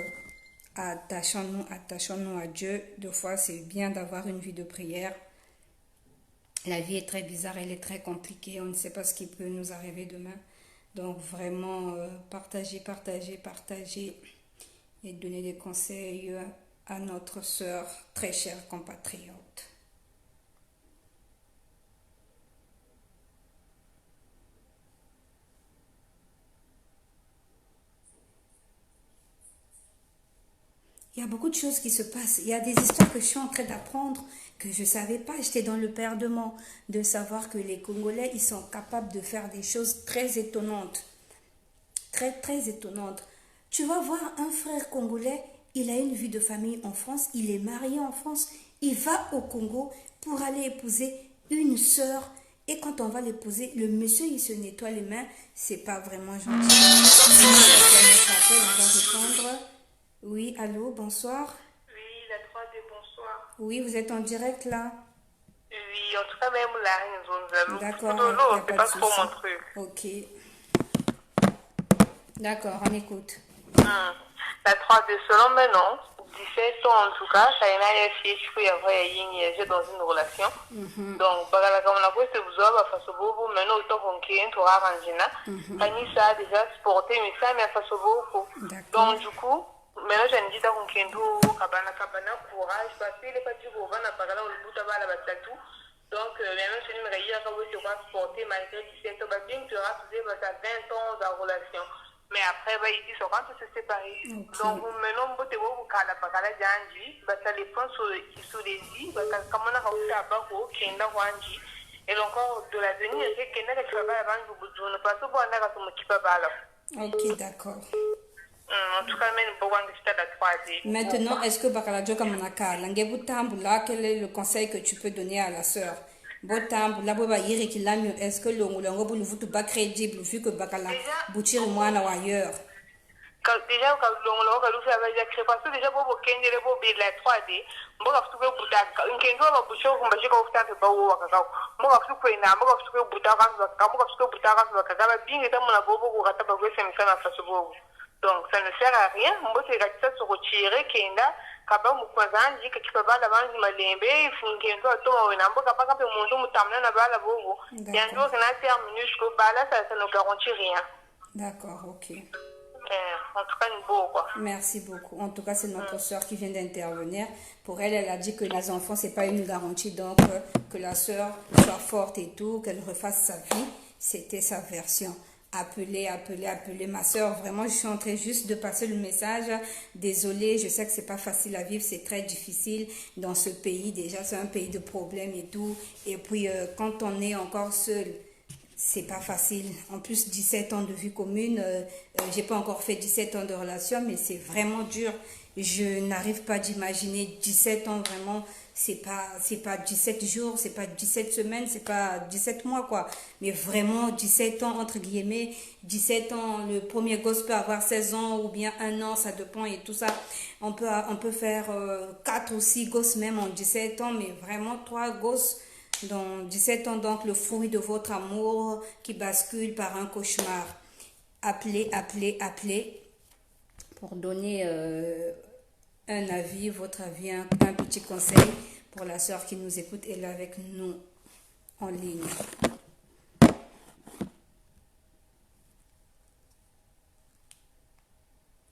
attachons-nous à Dieu. Deux fois, c'est bien d'avoir une vie de prière. La vie est très bizarre, elle est très compliquée. On ne sait pas ce qui peut nous arriver demain. Donc vraiment, partagez et donner des conseils à notre sœur, très chère compatriote. Il y a beaucoup de choses qui se passent. Il y a des histoires que je suis en train d'apprendre que je ne savais pas. J'étais dans le perdement de savoir que les Congolais, ils sont capables de faire des choses très étonnantes. Très étonnantes. Tu vas voir un frère congolais, il a une vie de famille en France, il est marié en France, il va au Congo pour aller épouser une sœur. Et quand on va l'épouser, le monsieur, il se nettoie les mains. C'est pas vraiment gentil. On va répondre. Oui, allô, bonsoir. Oui, la 3D, bonsoir. Oui, vous êtes en direct là. Oui, en tout cas, même la raison, D'accord, non, il n'y a non, pas c'est de pas trop souci. mon truc. Ok. D'accord, on écoute. La 3D, selon maintenant, 17 ans en tout cas, ça y a fait, je peux y avoir une dans une relation. Donc, comme la fois, c'est vous avez, parce que vous, maintenant, autant qui tu arrangina. Quand ça déjà supporté, mais ça m'a fait beaucoup. Donc du coup, maintenant j'ai dit donc qu'il cabana courage parce que les petits gouvernent à parler au bout de la batatou. Donc maintenant je me réveille à vous sur supporter malgré 17 ans, bien tu auras tous 20 ans de relation. Mais après, il dit quand tu se séparer. Donc, maintenant, vous vous calez pas calé janji, parce que les points sur les dits, parce que comme on a réussi à bako, qui est dans wanji, et encore de l'avenir, c'est qu'il y a des travail avant que vous ne pas souvent on a comme qui peut pas. Ok, d'accord. En tout cas, même pour voir que c'est la troisième. Maintenant, est-ce que Bakalajo Kamanaka, Langebutambula, quel est le conseil que tu peux donner à la sœur? Botam, la boba yiri qui l'a mieux, est-ce que le Ngobo ne vous pas crédible vu que Bakala boutir moi ou ailleurs? Déjà, quand l'on fait avec créé parce que déjà, pour vous qu'il y ait la 3D, moi, je suis bouddha, une question va boucher, on va dire qu'on fait un peu au Wakao. Moi, je suis un moi, je suis bouddha, moi, je suis bouddha, bien étant mon abobo, ou rata, parce que c'est une à face au donc, ça ne sert à rien. Moi, c'est ça se retirer, qu'il y a kaba mukwaza dit que tu peux pas l'avancer malembe il faut qu'il soit tout au nambo kaba quand mon jour mutamna na bala bobo il y a un jour que na termine jusqu'au bala ça ne garantit rien. D'accord, ok. En tout cas, une beau quoi. Merci beaucoup. En tout cas, c'est notre soeur qui vient d'intervenir. Pour elle, elle a dit que les enfants, c'est pas une garantie. Donc, que la soeur soit forte et tout, qu'elle refasse sa vie. C'était sa version. Appelez ma soeur. Vraiment, je suis en train juste de passer le message. Désolée, je sais que c'est pas facile à vivre. C'est très difficile dans ce pays. Déjà, c'est un pays de problèmes et tout. Et puis, quand on est encore seul, c'est pas facile. En plus, 17 ans de vie commune, j'ai pas encore fait 17 ans de relation, mais c'est vraiment dur. Je n'arrive pas d'imaginer 17 ans vraiment. C'est pas 17 jours, c'est pas 17 semaines, c'est pas 17 mois, quoi. Mais vraiment, 17 ans, entre guillemets, 17 ans, le premier gosse peut avoir 16 ans ou bien 1 an, ça dépend et tout ça. On peut faire 4 ou 6 gosses même en 17 ans, mais vraiment 3 gosses dans 17 ans, donc le fruit de votre amour qui bascule par un cauchemar. Appelez pour donner un avis, votre avis, un petit conseil pour la sœur qui nous écoute. Elle est avec nous en ligne.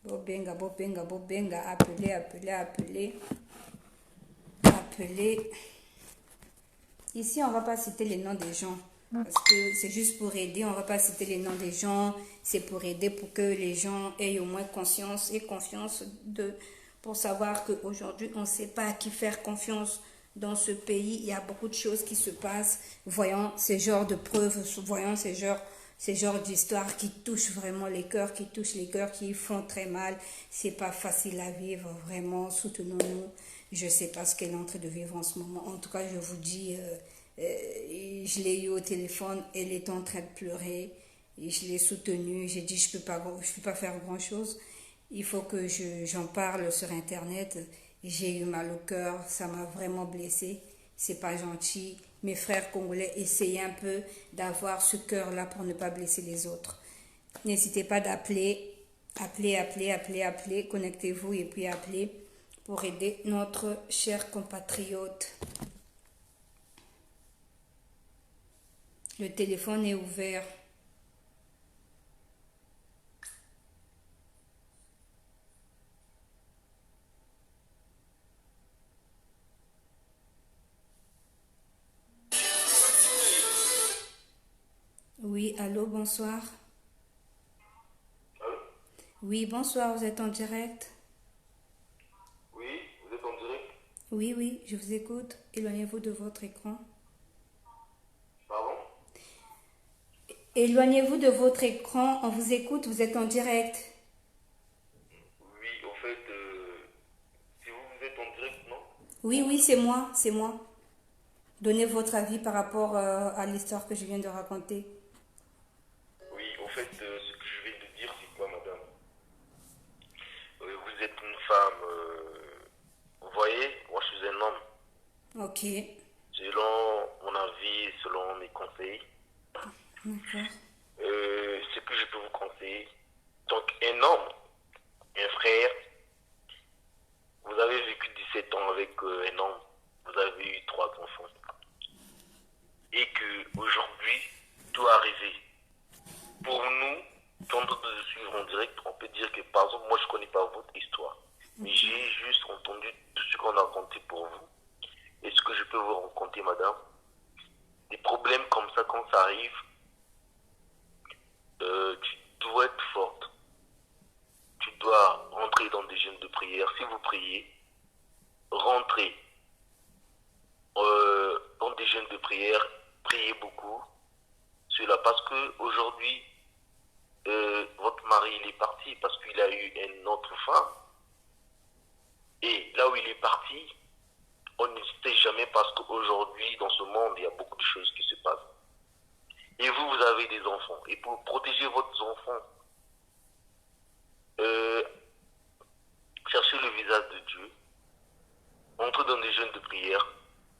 Bobenga, appelez. Ici, on ne va pas citer les noms des gens. Parce que c'est juste pour aider. On ne va pas citer les noms des gens. C'est pour aider, pour que les gens aient au moins conscience et confiance pour savoir qu'aujourd'hui, on ne sait pas à qui faire confiance dans ce pays. Il y a beaucoup de choses qui se passent. Voyons ces genres de preuves, voyons ces genres d'histoires qui touchent vraiment les cœurs, qui font très mal. C'est pas facile à vivre. Vraiment, soutenons-nous. Je ne sais pas ce qu'elle est en train de vivre en ce moment. En tout cas, je vous dis, je l'ai eu au téléphone, elle est en train de pleurer. Et je l'ai soutenue. J'ai dit, je peux pas faire grand-chose. Il faut que j'en parle sur Internet. J'ai eu mal au cœur, ça m'a vraiment blessée. C'est pas gentil. Mes frères congolais, essayez un peu d'avoir ce cœur-là pour ne pas blesser les autres. N'hésitez pas d'appeler. Appelez. Connectez-vous et puis appelez pour aider notre cher compatriote. Le téléphone est ouvert. Oui, allô, bonsoir. Allô? Oui, bonsoir, vous êtes en direct? Oui, vous êtes en direct? Oui, je vous écoute. Éloignez-vous de votre écran. Pardon? Éloignez-vous de votre écran, on vous écoute, vous êtes en direct. Oui, au fait, si vous êtes en direct, non? Oui, c'est moi. Donnez votre avis par rapport à l'histoire que je viens de raconter. Oui, au fait, ce que je viens de dire, c'est quoi, madame? Vous êtes une femme, vous voyez, moi je suis un homme. Ok. Selon mon avis, selon mes conseils, D'accord. ce que je peux vous conseiller. Donc, un homme, un frère, vous avez vécu 17 ans avec un homme, vous avez eu 3 enfants. Et que aujourd'hui, tout est arrivé. tu dois être forte. Tu dois rentrer dans des jeûnes de prière. Si vous priez, rentrez dans des jeûnes de prière, priez beaucoup. Cela parce que aujourd'hui, votre mari il est parti parce qu'il a eu une autre femme. Et là où il est parti, on ne sait jamais parce qu'aujourd'hui, dans ce monde, il y a beaucoup de choses qui se passent. Et vous, vous avez des enfants. Et pour protéger votre enfant, cherchez le visage de Dieu, entrez dans des jeûnes de prière,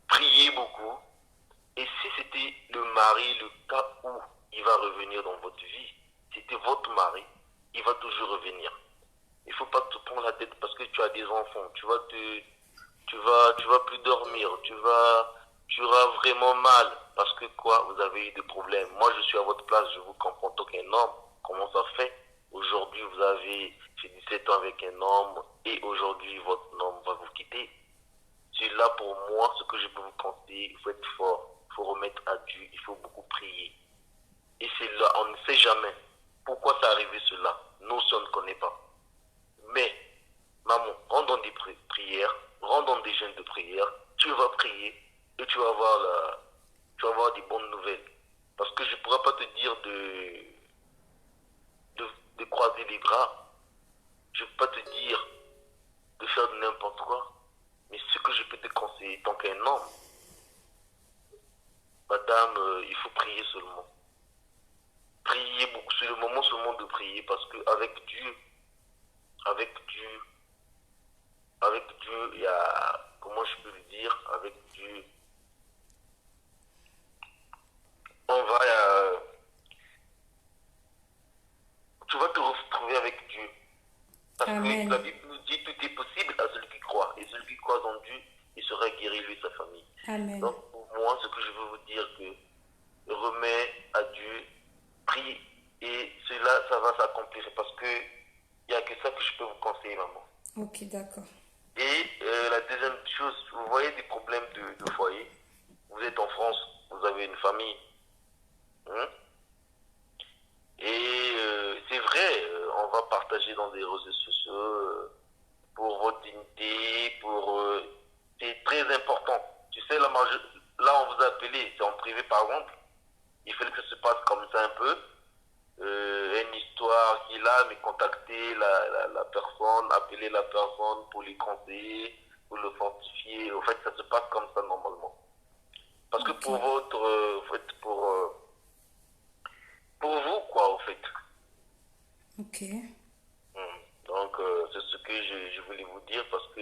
priez beaucoup. Et si c'était le mari, le cas où il va revenir dans votre vie, c'était votre mari, il va toujours revenir. Il ne faut pas te prendre la tête parce que tu as des enfants. Tu vas plus dormir. Tu auras vraiment mal. Parce que quoi? Vous avez eu des problèmes. Moi, je suis à votre place. Je vous comprends en tant qu'un homme. Comment ça fait? Aujourd'hui, vous avez fait 17 ans avec un homme et aujourd'hui, votre homme va vous quitter. C'est là pour moi ce que je peux vous conseiller. Il faut être fort. Il faut remettre à Dieu. Il faut beaucoup prier. Et c'est là, on ne sait jamais pourquoi ça arrivé cela. Nous, on ne connaît pas. Mais, maman, rentre dans des prières, rentre dans des jeûnes de prière, tu vas prier et tu vas avoir des bonnes nouvelles. Parce que je ne pourrais pas te dire de croiser les bras. Je ne peux pas te dire de faire de n'importe quoi. Mais ce que je peux te conseiller, tant qu'un homme, madame, il faut prier seulement. Priez beaucoup, c'est le moment seulement de prier parce qu'avec Dieu, il y a, comment je peux le dire, avec Dieu, on va, tu vas te retrouver avec Dieu. Parce Amen. que la Bible nous dit tout est possible à celui qui croit. Et celui qui croit en Dieu, il sera guéri, lui et sa famille. Amen. Donc pour moi, ce que je veux vous dire, que remets à Dieu, prie, et cela, ça va s'accomplir. Parce que il n'y a que ça que je peux vous conseiller, maman. Ok, d'accord. Et la deuxième chose, vous voyez des problèmes de foyer. Vous êtes en France, vous avez une famille. Hein? Et c'est vrai, on va partager dans des réseaux sociaux pour votre dignité, c'est très important. Tu sais, là, on vous a appelé, c'est en privé par exemple. Il fallait que ça se passe comme ça un peu. Une histoire qu'il a, mais contacter la personne, appeler la personne pour les conseiller, pour le fortifier. En fait, ça se passe comme ça normalement. Parce que pour vous, quoi, en fait. Ok. Donc, c'est ce que je voulais vous dire parce que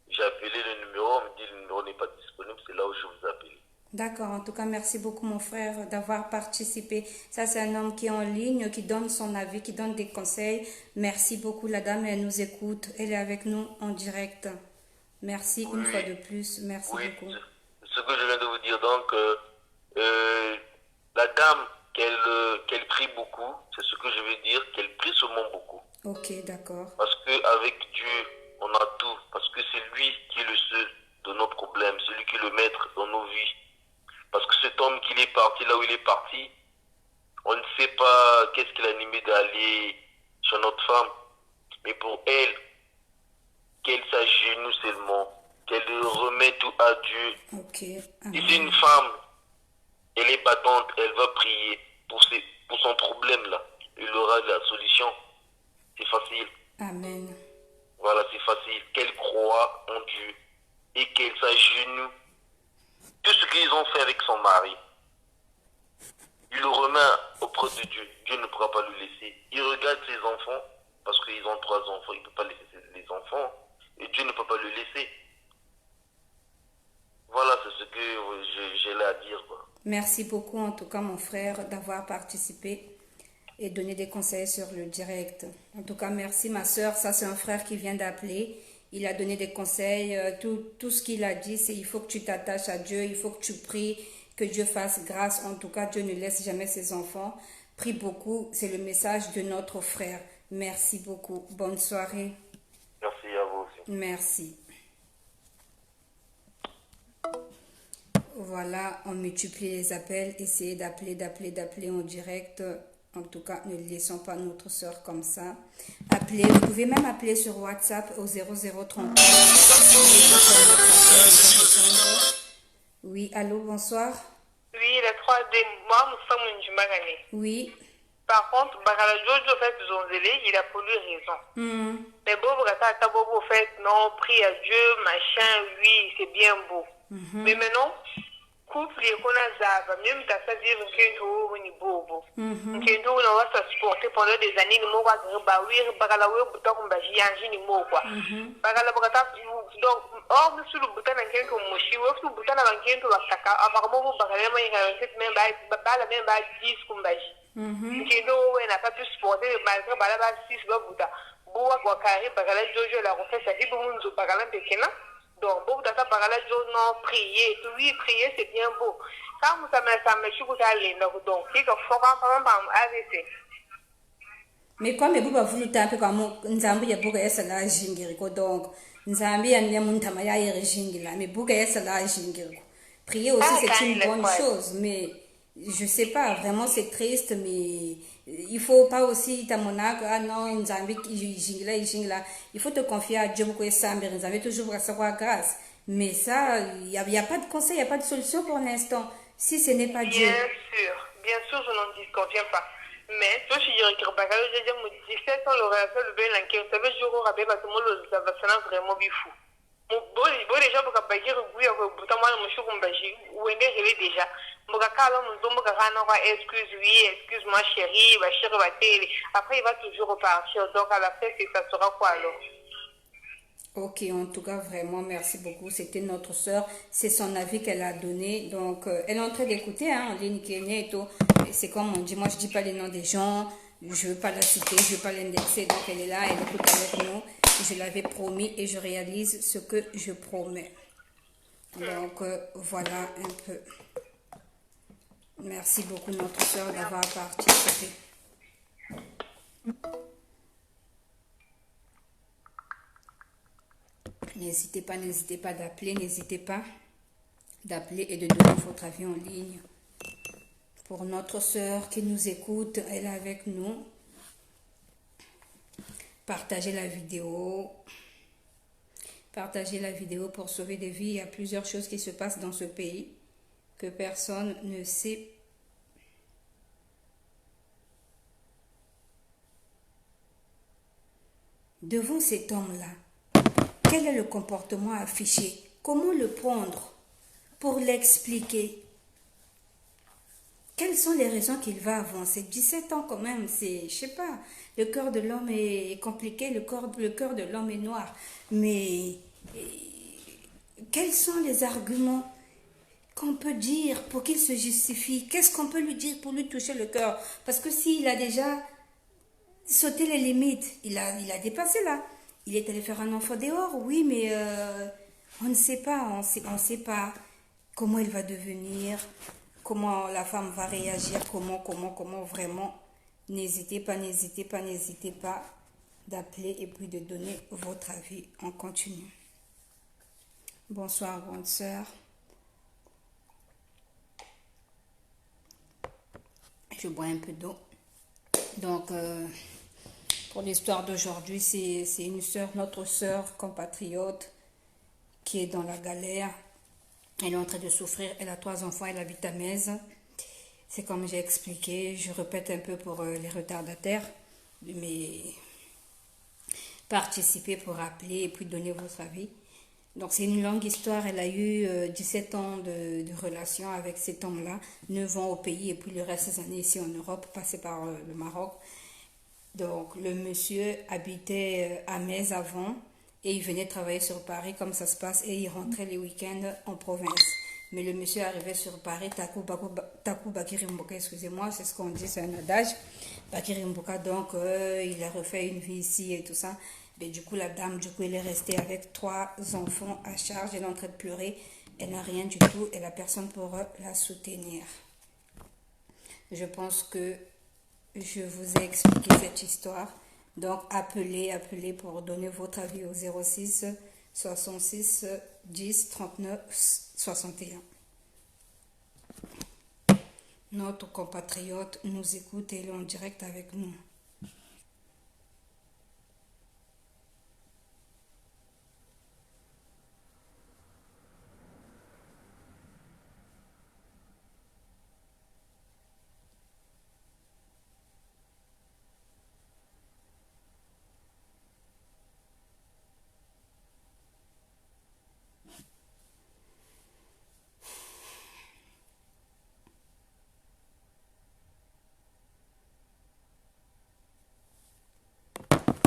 j'ai appelé le numéro, on me dit le numéro n'est pas disponible, c'est là où je vous appelle. D'accord, en tout cas, merci beaucoup mon frère d'avoir participé. Ça, c'est un homme qui est en ligne, qui donne son avis, qui donne des conseils. Merci beaucoup, la dame, elle nous écoute. Elle est avec nous en direct. Merci une fois de plus. Merci beaucoup. Ce que je viens de vous dire, donc, la dame, qu'elle prie beaucoup, c'est ce que je veux dire, qu'elle prie seulement beaucoup. Ok, d'accord. Parce qu'avec Dieu, on a tout. Parce que c'est lui qui est le seul de nos problèmes, c'est lui qui est le maître dans nos vies. Parce que cet homme qui est parti là où il est parti, on ne sait pas qu'est-ce qui l'a animé d'aller chez notre femme. Mais pour elle, qu'elle s'agenouille seulement, qu'elle remet tout à Dieu. Ok. Et c'est une femme, elle est battante, elle va prier pour son problème là. Il aura la solution. C'est facile. Amen. Voilà, c'est facile. Qu'elle croit en Dieu et qu'elle s'agenouille. Tout ce qu'ils ont fait avec son mari, il le remet auprès de Dieu. Dieu ne pourra pas le laisser. Il regarde ses enfants, parce qu'ils ont 3 enfants, il ne peut pas laisser les enfants, et Dieu ne peut pas le laisser. Voilà, c'est ce que j'ai là à dire, quoi. Merci beaucoup, en tout cas, mon frère, d'avoir participé et donné des conseils sur le direct. En tout cas, merci, ma soeur. Ça, c'est un frère qui vient d'appeler. Il a donné des conseils. Tout ce qu'il a dit, c'est il faut que tu t'attaches à Dieu, il faut que tu pries, que Dieu fasse grâce. En tout cas, Dieu ne laisse jamais ses enfants. Prie beaucoup. C'est le message de notre frère. Merci beaucoup. Bonne soirée. Merci à vous aussi. Merci. Voilà, on multiplie les appels. Essayez d'appeler en direct. En tout cas, ne laissons pas notre soeur comme ça. Appelez, vous pouvez même appeler sur WhatsApp au 0033. Oui, allô, bonsoir. Oui, les 3D, moi, nous sommes du Magané. Oui. Par contre, Bagala Jojo, fait, Zonzélé, il a pour lui raison. Mais bon, Bobo, fait, non, prie à Dieu, machin, oui, c'est bien beau. Mais maintenant, couple, il connaît ça, même t'as ça dire qu'un tour, on est beau. Qu'un tour, on va se supporter pendant des années, nous, on va se oui, Bagala, oui, bouton, on va y aller, ni mot, quoi. Bagala, donc, or, nous, sur le bouton, on vient comme mochi, ou sur le bouton, on vient comme Saka, apparemment, Bagala, il y a cette même base, la même base 10 comme Baji. Kendo n'a pas pu supporter malgré Balaba 6 Babuta. Boa Wakari, Bagala Jojo, la refait sa vie, Boumou, Bagala Pekena. Donc, Bobo Tata Bagala Jojo, non, prier. Oui, prier, c'est bien beau. Quand vous savez, ça me choque à l'île, donc, il faut arrêter. Mais comme vous avez voulu taper comme Nzambi, il y a beaucoup de jingiriko, donc, Nzambi, il y a un tamaya et jingila, mais beaucoup de jingiriko. Prier aussi, c'est une bonne chose, mais. Je sais pas, vraiment c'est triste, mais il faut pas aussi t'amonac, ah non, Nzambi, jingla. Il faut te confier à Dieu pour que ça, mais Nzambi toujours recevoir grâce. Mais ça, il y a pas de conseil, il n'y a pas de solution pour l'instant, si ce n'est pas Dieu. Bien sûr, je n'en disconviens pas. Mais, toi, je dirais que j'ai dit 17 ans, le réacteur, le bel enquête, ça veut dire que parce que moi, ça va vraiment bifou. Bon, les gens, pour que Bagir, oui, pour moi, je suis comme Bagir, ou déjà. Excuse-moi chérie, après il va toujours repartir, donc à la fin ça sera quoi alors? Ok, en tout cas vraiment merci beaucoup, c'était notre soeur, c'est son avis qu'elle a donné, donc elle est en train d'écouter en ligne et tout, c'est comme on dit, moi je dis pas les noms des gens, je veux pas la citer, je veux pas l'indexer, donc elle est là, elle écoute avec nous, je l'avais promis et je réalise ce que je promets, donc voilà un peu. Merci beaucoup notre soeur d'avoir participé. N'hésitez pas d'appeler, n'hésitez pas d'appeler et de donner votre avis en ligne. Pour notre soeur qui nous écoute, elle est avec nous. Partagez la vidéo. Partagez la vidéo pour sauver des vies. Il y a plusieurs choses qui se passent dans ce pays que personne ne sait. Devant cet homme-là, quel est le comportement affiché? Comment le prendre pour l'expliquer? Quelles sont les raisons qu'il va avancer? 17 ans quand même, c'est, je sais pas, le cœur de l'homme est compliqué, le cœur de l'homme est noir. Mais quels sont les arguments qu'on peut dire pour qu'il se justifie? Qu'est-ce qu'on peut lui dire pour lui toucher le cœur? Parce que s'il a déjà sauté les limites, il a dépassé là. Il est allé faire un enfant dehors, oui, mais on ne sait pas, on sait pas comment il va devenir, comment la femme va réagir, comment vraiment. N'hésitez pas d'appeler et puis de donner votre avis. On continue. Bonsoir, grande sœur. Je bois un peu d'eau. Donc, pour l'histoire d'aujourd'hui, c'est une sœur, notre sœur compatriote qui est dans la galère. Elle est en train de souffrir. Elle a 3 enfants, elle habite à Metz. C'est comme j'ai expliqué. Je répète un peu pour les retardataires. Mais participez pour appeler et puis donner votre avis. Donc c'est une longue histoire. Elle a eu 17 ans de relation avec cet homme-là. 9 ans au pays et puis le reste des années ici en Europe, passé par le Maroc. Donc le monsieur habitait à Metz avant et il venait travailler sur Paris comme ça se passe et il rentrait les week-ends en province. Mais le monsieur arrivait sur Paris, Takou Bakiri Mboka, excusez-moi, c'est ce qu'on dit, c'est un adage. Bakiri Mboka, donc il a refait une vie ici et tout ça. Mais du coup, la dame, elle est restée avec 3 enfants à charge, elle est en train de pleurer, elle n'a rien du tout et la personne pour la soutenir. Je pense que je vous ai expliqué cette histoire. Donc, appelez pour donner votre avis au 06 66 10 39 61. notre compatriote nous écoute et il est en direct avec nous.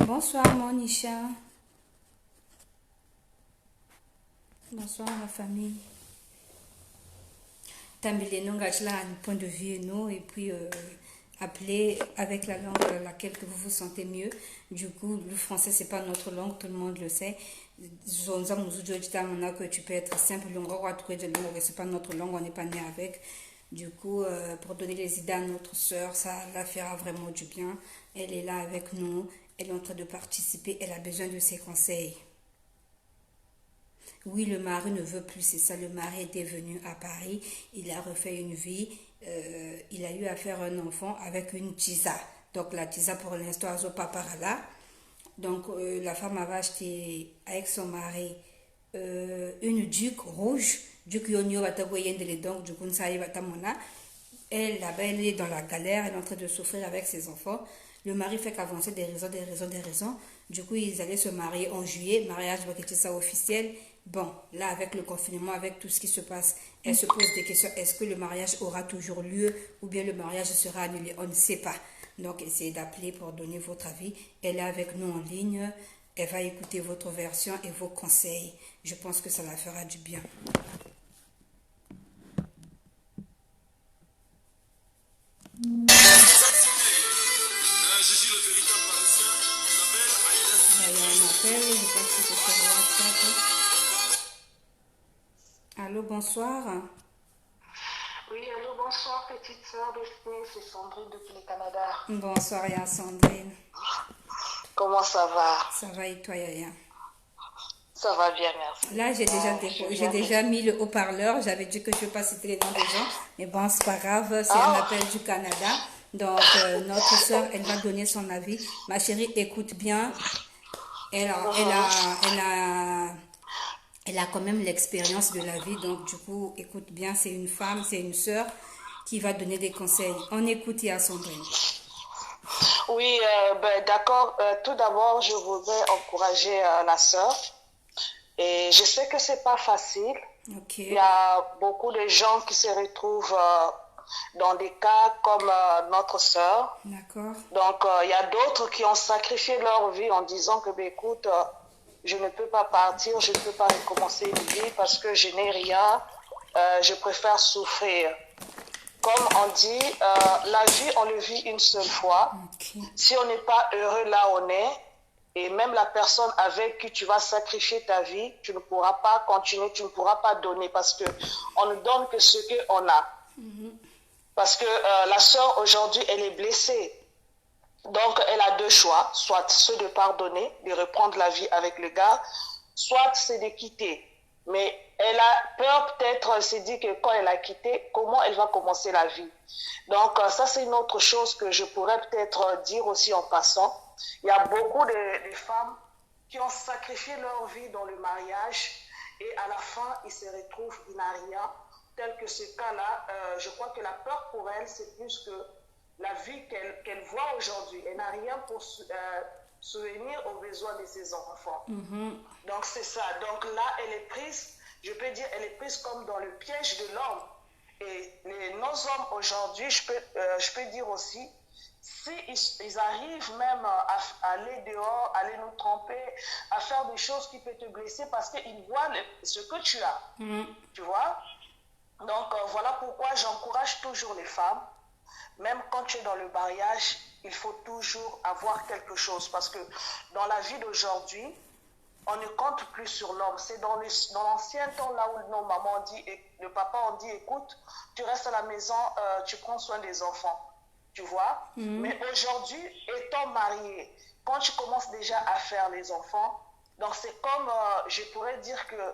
Bonsoir Monisha. Bonsoir la famille. Tambile Nongachla a un point de vue nous et puis appelez avec la langue laquelle que vous vous sentez mieux. Du coup, le français c'est pas notre langue, tout le monde le sait. Que tu peux être simple, c'est pas notre langue, on n'est pas né avec. Du coup, pour donner les idées à notre soeur, ça la fera vraiment du bien. Elle est là avec nous, elle est en train de participer, elle a besoin de ses conseils. Oui, le mari ne veut plus, c'est ça. Le mari était venu à Paris, il a refait une vie, il a eu à faire un enfant avec une tisa. Donc la tisa pour l'instant, elle n'est pas par là. Donc la femme avait acheté avec son mari une duc rouge, duc yonyo batagoyende donc du coup batamona. Elle là-bas, elle est dans la galère, elle est en train de souffrir avec ses enfants. Le mari fait qu'avancer des raisons. Du coup, ils allaient se marier en juillet, mariage ça officiel. Bon, là, avec le confinement, avec tout ce qui se passe, elle se pose des questions. Est-ce que le mariage aura toujours lieu ou bien le mariage sera annulé? On ne sait pas. Donc, essayez d'appeler pour donner votre avis. Elle est avec nous en ligne. Elle va écouter votre version et vos conseils. Je pense que ça la fera du bien. Je suis le véritable parisien. Il y a un appel, je pense que c'est sur WhatsApp. Allô, bonsoir. Oui, allô, bonsoir, petite sœur Destiny, c'est Sandrine depuis le Canada. Bonsoir, Yaya Sandrine. Comment ça va? Ça va et toi, Yaya? Ça va bien, merci. Là, j'ai déjà mis le haut-parleur. J'avais dit que je ne vais pas citer les noms des gens. Mais bon, c'est pas grave, c'est un appel du Canada. Donc, notre soeur, elle va donner son avis. Ma chérie, écoute bien. Elle a quand même l'expérience de la vie. Donc, du coup, écoute bien. C'est une femme, c'est une soeur qui va donner des conseils. On écoute à Sandrine. Oui, d'accord. Tout d'abord, je voudrais encourager la soeur. Et je sais que c'est pas facile. Okay. Il y a beaucoup de gens qui se retrouvent dans des cas comme notre sœur. D'accord. Donc, il y a d'autres qui ont sacrifié leur vie en disant que, écoute, je ne peux pas partir, je ne peux pas recommencer une vie parce que je n'ai rien, je préfère souffrir. Comme on dit, la vie, on le vit une seule fois. Okay. Si on n'est pas heureux là où on est, et même la personne avec qui tu vas sacrifier ta vie, tu ne pourras pas continuer, tu ne pourras pas donner parce que on ne donne que ce qu'on a. Parce que la sœur aujourd'hui, elle est blessée. Donc, elle a deux choix, soit ceux de pardonner, de reprendre la vie avec le gars, soit c'est de quitter. Mais elle a peur peut-être, elle s'est dit que quand elle a quitté, comment elle va commencer la vie. Donc, ça c'est une autre chose que je pourrais peut-être dire aussi en passant. Il y a beaucoup de femmes qui ont sacrifié leur vie dans le mariage et à la fin, ils se retrouvent, ils n'ont rien. Tel que ce cas-là, je crois que la peur pour elle, c'est plus que la vie qu'elle voit aujourd'hui. Elle n'a rien pour souvenir aux besoins de ses enfants. Donc c'est ça. Donc là, elle est prise, je peux dire, elle est prise comme dans le piège de l'homme. Et nos hommes aujourd'hui, je peux dire aussi, s'ils arrivent même à aller dehors, à aller nous tromper, à faire des choses qui peuvent te blesser parce qu'ils voient ce que tu as. Tu vois? Donc voilà pourquoi j'encourage toujours les femmes. Même quand tu es dans le mariage, il faut toujours avoir quelque chose. Parce que dans la vie d'aujourd'hui, on ne compte plus sur l'homme. C'est dans l'ancien temps, là où nos mamans dit, et le papa on dit, écoute, tu restes à la maison, tu prends soin des enfants. Tu vois? Mais aujourd'hui, étant marié, quand tu commences déjà à faire les enfants, donc c'est comme, je pourrais dire que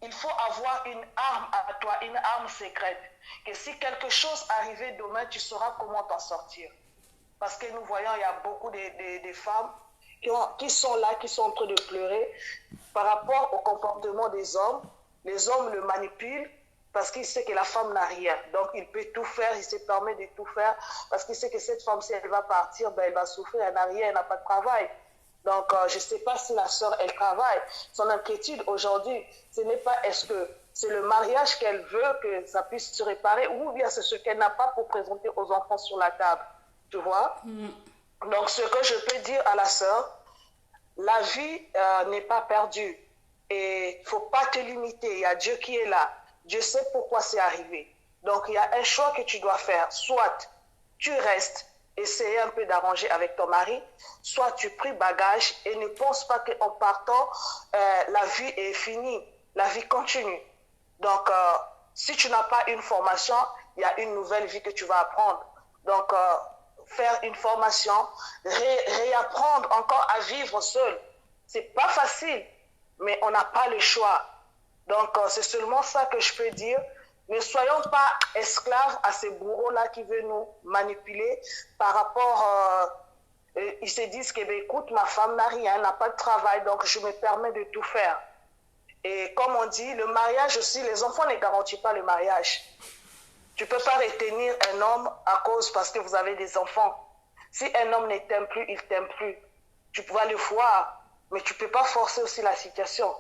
il faut avoir une arme à toi, une arme secrète. Que si quelque chose arrivait demain, tu sauras comment t'en sortir. Parce que nous voyons, il y a beaucoup de femmes qui sont là, qui sont en train de pleurer par rapport au comportement des hommes. Les hommes le manipulent parce qu'il sait que la femme n'a rien. Donc, il peut tout faire, il se permet de tout faire parce qu'il sait que cette femme, si elle va partir, ben, elle va souffrir, elle n'a rien, elle n'a pas de travail. Donc, je ne sais pas si la sœur, elle travaille. Son inquiétude aujourd'hui, ce n'est pas est-ce que c'est le mariage qu'elle veut que ça puisse se réparer ou bien c'est ce qu'elle n'a pas pour présenter aux enfants sur la table. Tu vois? Donc, ce que je peux dire à la sœur, la vie n'est pas perdue. Et il ne faut pas te limiter. Il y a Dieu qui est là. Dieu sait pourquoi c'est arrivé. Donc, il y a un choix que tu dois faire. Soit tu restes, essayer un peu d'arranger avec ton mari, soit tu pries bagage et ne pense pas qu'en partant, la vie est finie. La vie continue. Donc, si tu n'as pas une formation, il y a une nouvelle vie que tu vas apprendre. Donc, faire une formation, réapprendre encore à vivre seul. C'est pas facile, mais on n'a pas le choix. Donc, c'est seulement ça que je peux dire. Ne soyons pas esclaves à ces bourreaux-là qui veulent nous manipuler par rapport... ils se disent que, ben, écoute, ma femme n'a rien, n'a pas de travail, donc je me permets de tout faire. Et comme on dit, le mariage aussi, les enfants ne garantissent pas le mariage. Tu ne peux pas retenir un homme à cause parce que vous avez des enfants. Si un homme ne t'aime plus, il ne t'aime plus. Tu vas le voir, mais tu ne peux pas forcer aussi la situation.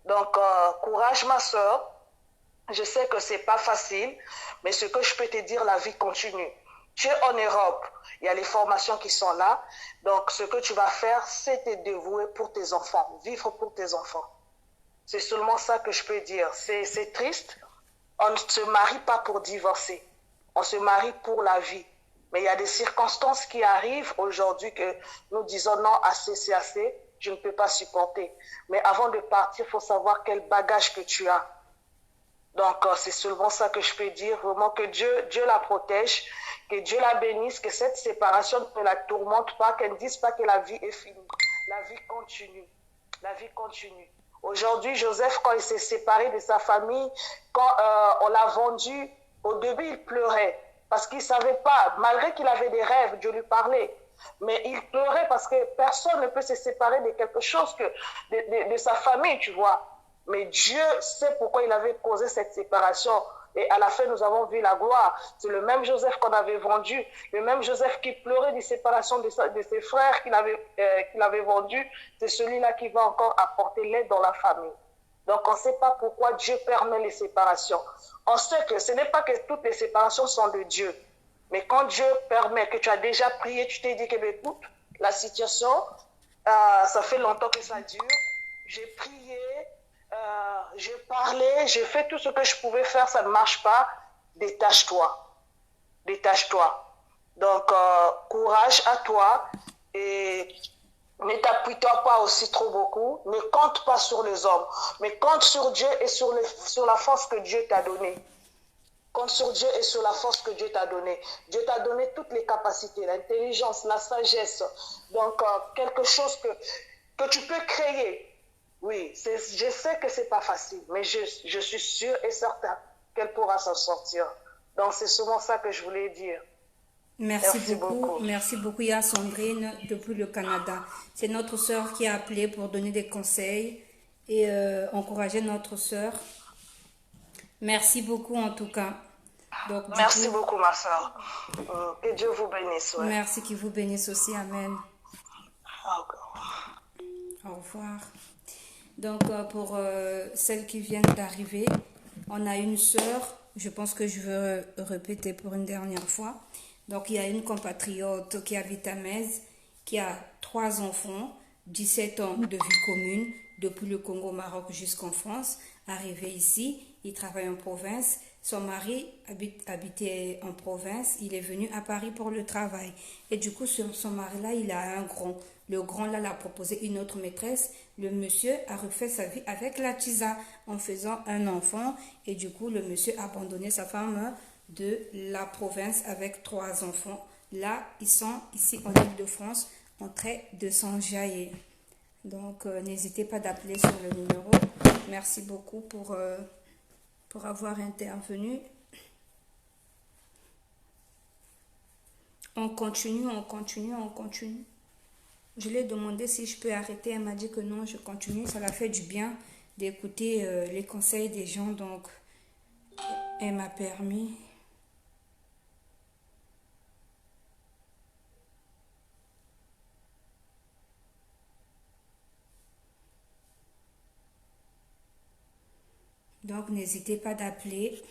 Donc, courage ma soeur. Je sais que ce n'est pas facile, mais ce que je peux te dire, la vie continue. Tu es en Europe, il y a les formations qui sont là. Donc, ce que tu vas faire, c'est te dévouer pour tes enfants, vivre pour tes enfants. C'est seulement ça que je peux dire. C'est triste. On ne se marie pas pour divorcer. On se marie pour la vie. Mais il y a des circonstances qui arrivent aujourd'hui que nous disons non, assez, c'est assez. Je ne peux pas supporter. Mais avant de partir, il faut savoir quel bagage que tu as. Donc, c'est seulement ça que je peux dire. Vraiment que Dieu la protège, que Dieu la bénisse, que cette séparation ne la tourmente pas, qu'elle ne dise pas que la vie est finie. La vie continue. La vie continue. Aujourd'hui, Joseph, quand il s'est séparé de sa famille, quand on l'a vendu, au début, il pleurait parce qu'il ne savait pas, malgré qu'il avait des rêves, Dieu lui parlait. Mais il pleurait parce que personne ne peut se séparer de quelque chose que de sa famille, tu vois. Mais Dieu sait pourquoi il avait causé cette séparation. Et à la fin, nous avons vu la gloire. C'est le même Joseph qu'on avait vendu, le même Joseph qui pleurait de séparation de ses frères qu'il avait vendus. C'est celui-là qui va encore apporter l'aide dans la famille. Donc, on ne sait pas pourquoi Dieu permet les séparations. On sait que ce n'est pas que toutes les séparations sont de Dieu. Mais quand Dieu permet, que tu as déjà prié, tu t'es dit que, écoute, la situation, ça fait longtemps que ça dure. J'ai prié, j'ai parlé, j'ai fait tout ce que je pouvais faire, ça ne marche pas. Détache-toi. Détache-toi. Donc, courage à toi et ne t'appuie-toi pas aussi trop beaucoup. Ne compte pas sur les hommes, mais compte sur Dieu et sur la force que Dieu t'a donnée. Compte sur Dieu et sur la force que Dieu t'a donnée. Dieu t'a donné toutes les capacités, l'intelligence, la sagesse. Donc, quelque chose que tu peux créer. Oui, je sais que ce n'est pas facile, mais je suis sûre et certain qu'elle pourra s'en sortir. Donc, c'est souvent ça que je voulais dire. Merci beaucoup. Merci beaucoup, il y a Sandrine depuis le Canada. C'est notre sœur qui a appelé pour donner des conseils et encourager notre sœur. Merci beaucoup en tout cas. Donc, merci beaucoup ma sœur. Que Dieu vous bénisse. Ouais. Merci, qu'il vous bénisse aussi. Amen. Au revoir. Donc pour celles qui viennent d'arriver, on a une sœur, je pense que je veux répéter pour une dernière fois. Donc il y a une compatriote qui habite à Metz, qui a 3 enfants, 17 ans de vie commune, depuis le Congo au Maroc jusqu'en France, arrivé ici. Il travaille en province. Son mari habitait en province. Il est venu à Paris pour le travail. Et du coup, son mari-là, il a un grand. Le grand, là, l'a proposé une autre maîtresse. Le monsieur a refait sa vie avec la Tisa en faisant un enfant. Et du coup, le monsieur a abandonné sa femme de la province avec 3 enfants. Là, ils sont ici en Île-de-France, en train de s'enjailler. Donc, n'hésitez pas d'appeler sur le numéro. Merci beaucoup pour avoir intervenu. On continue, on continue, on continue. Je lui ai demandé si je peux arrêter. Elle m'a dit que non, je continue. Ça l'a fait du bien d'écouter les conseils des gens. Donc, elle m'a permis. Donc, n'hésitez pas d'appeler.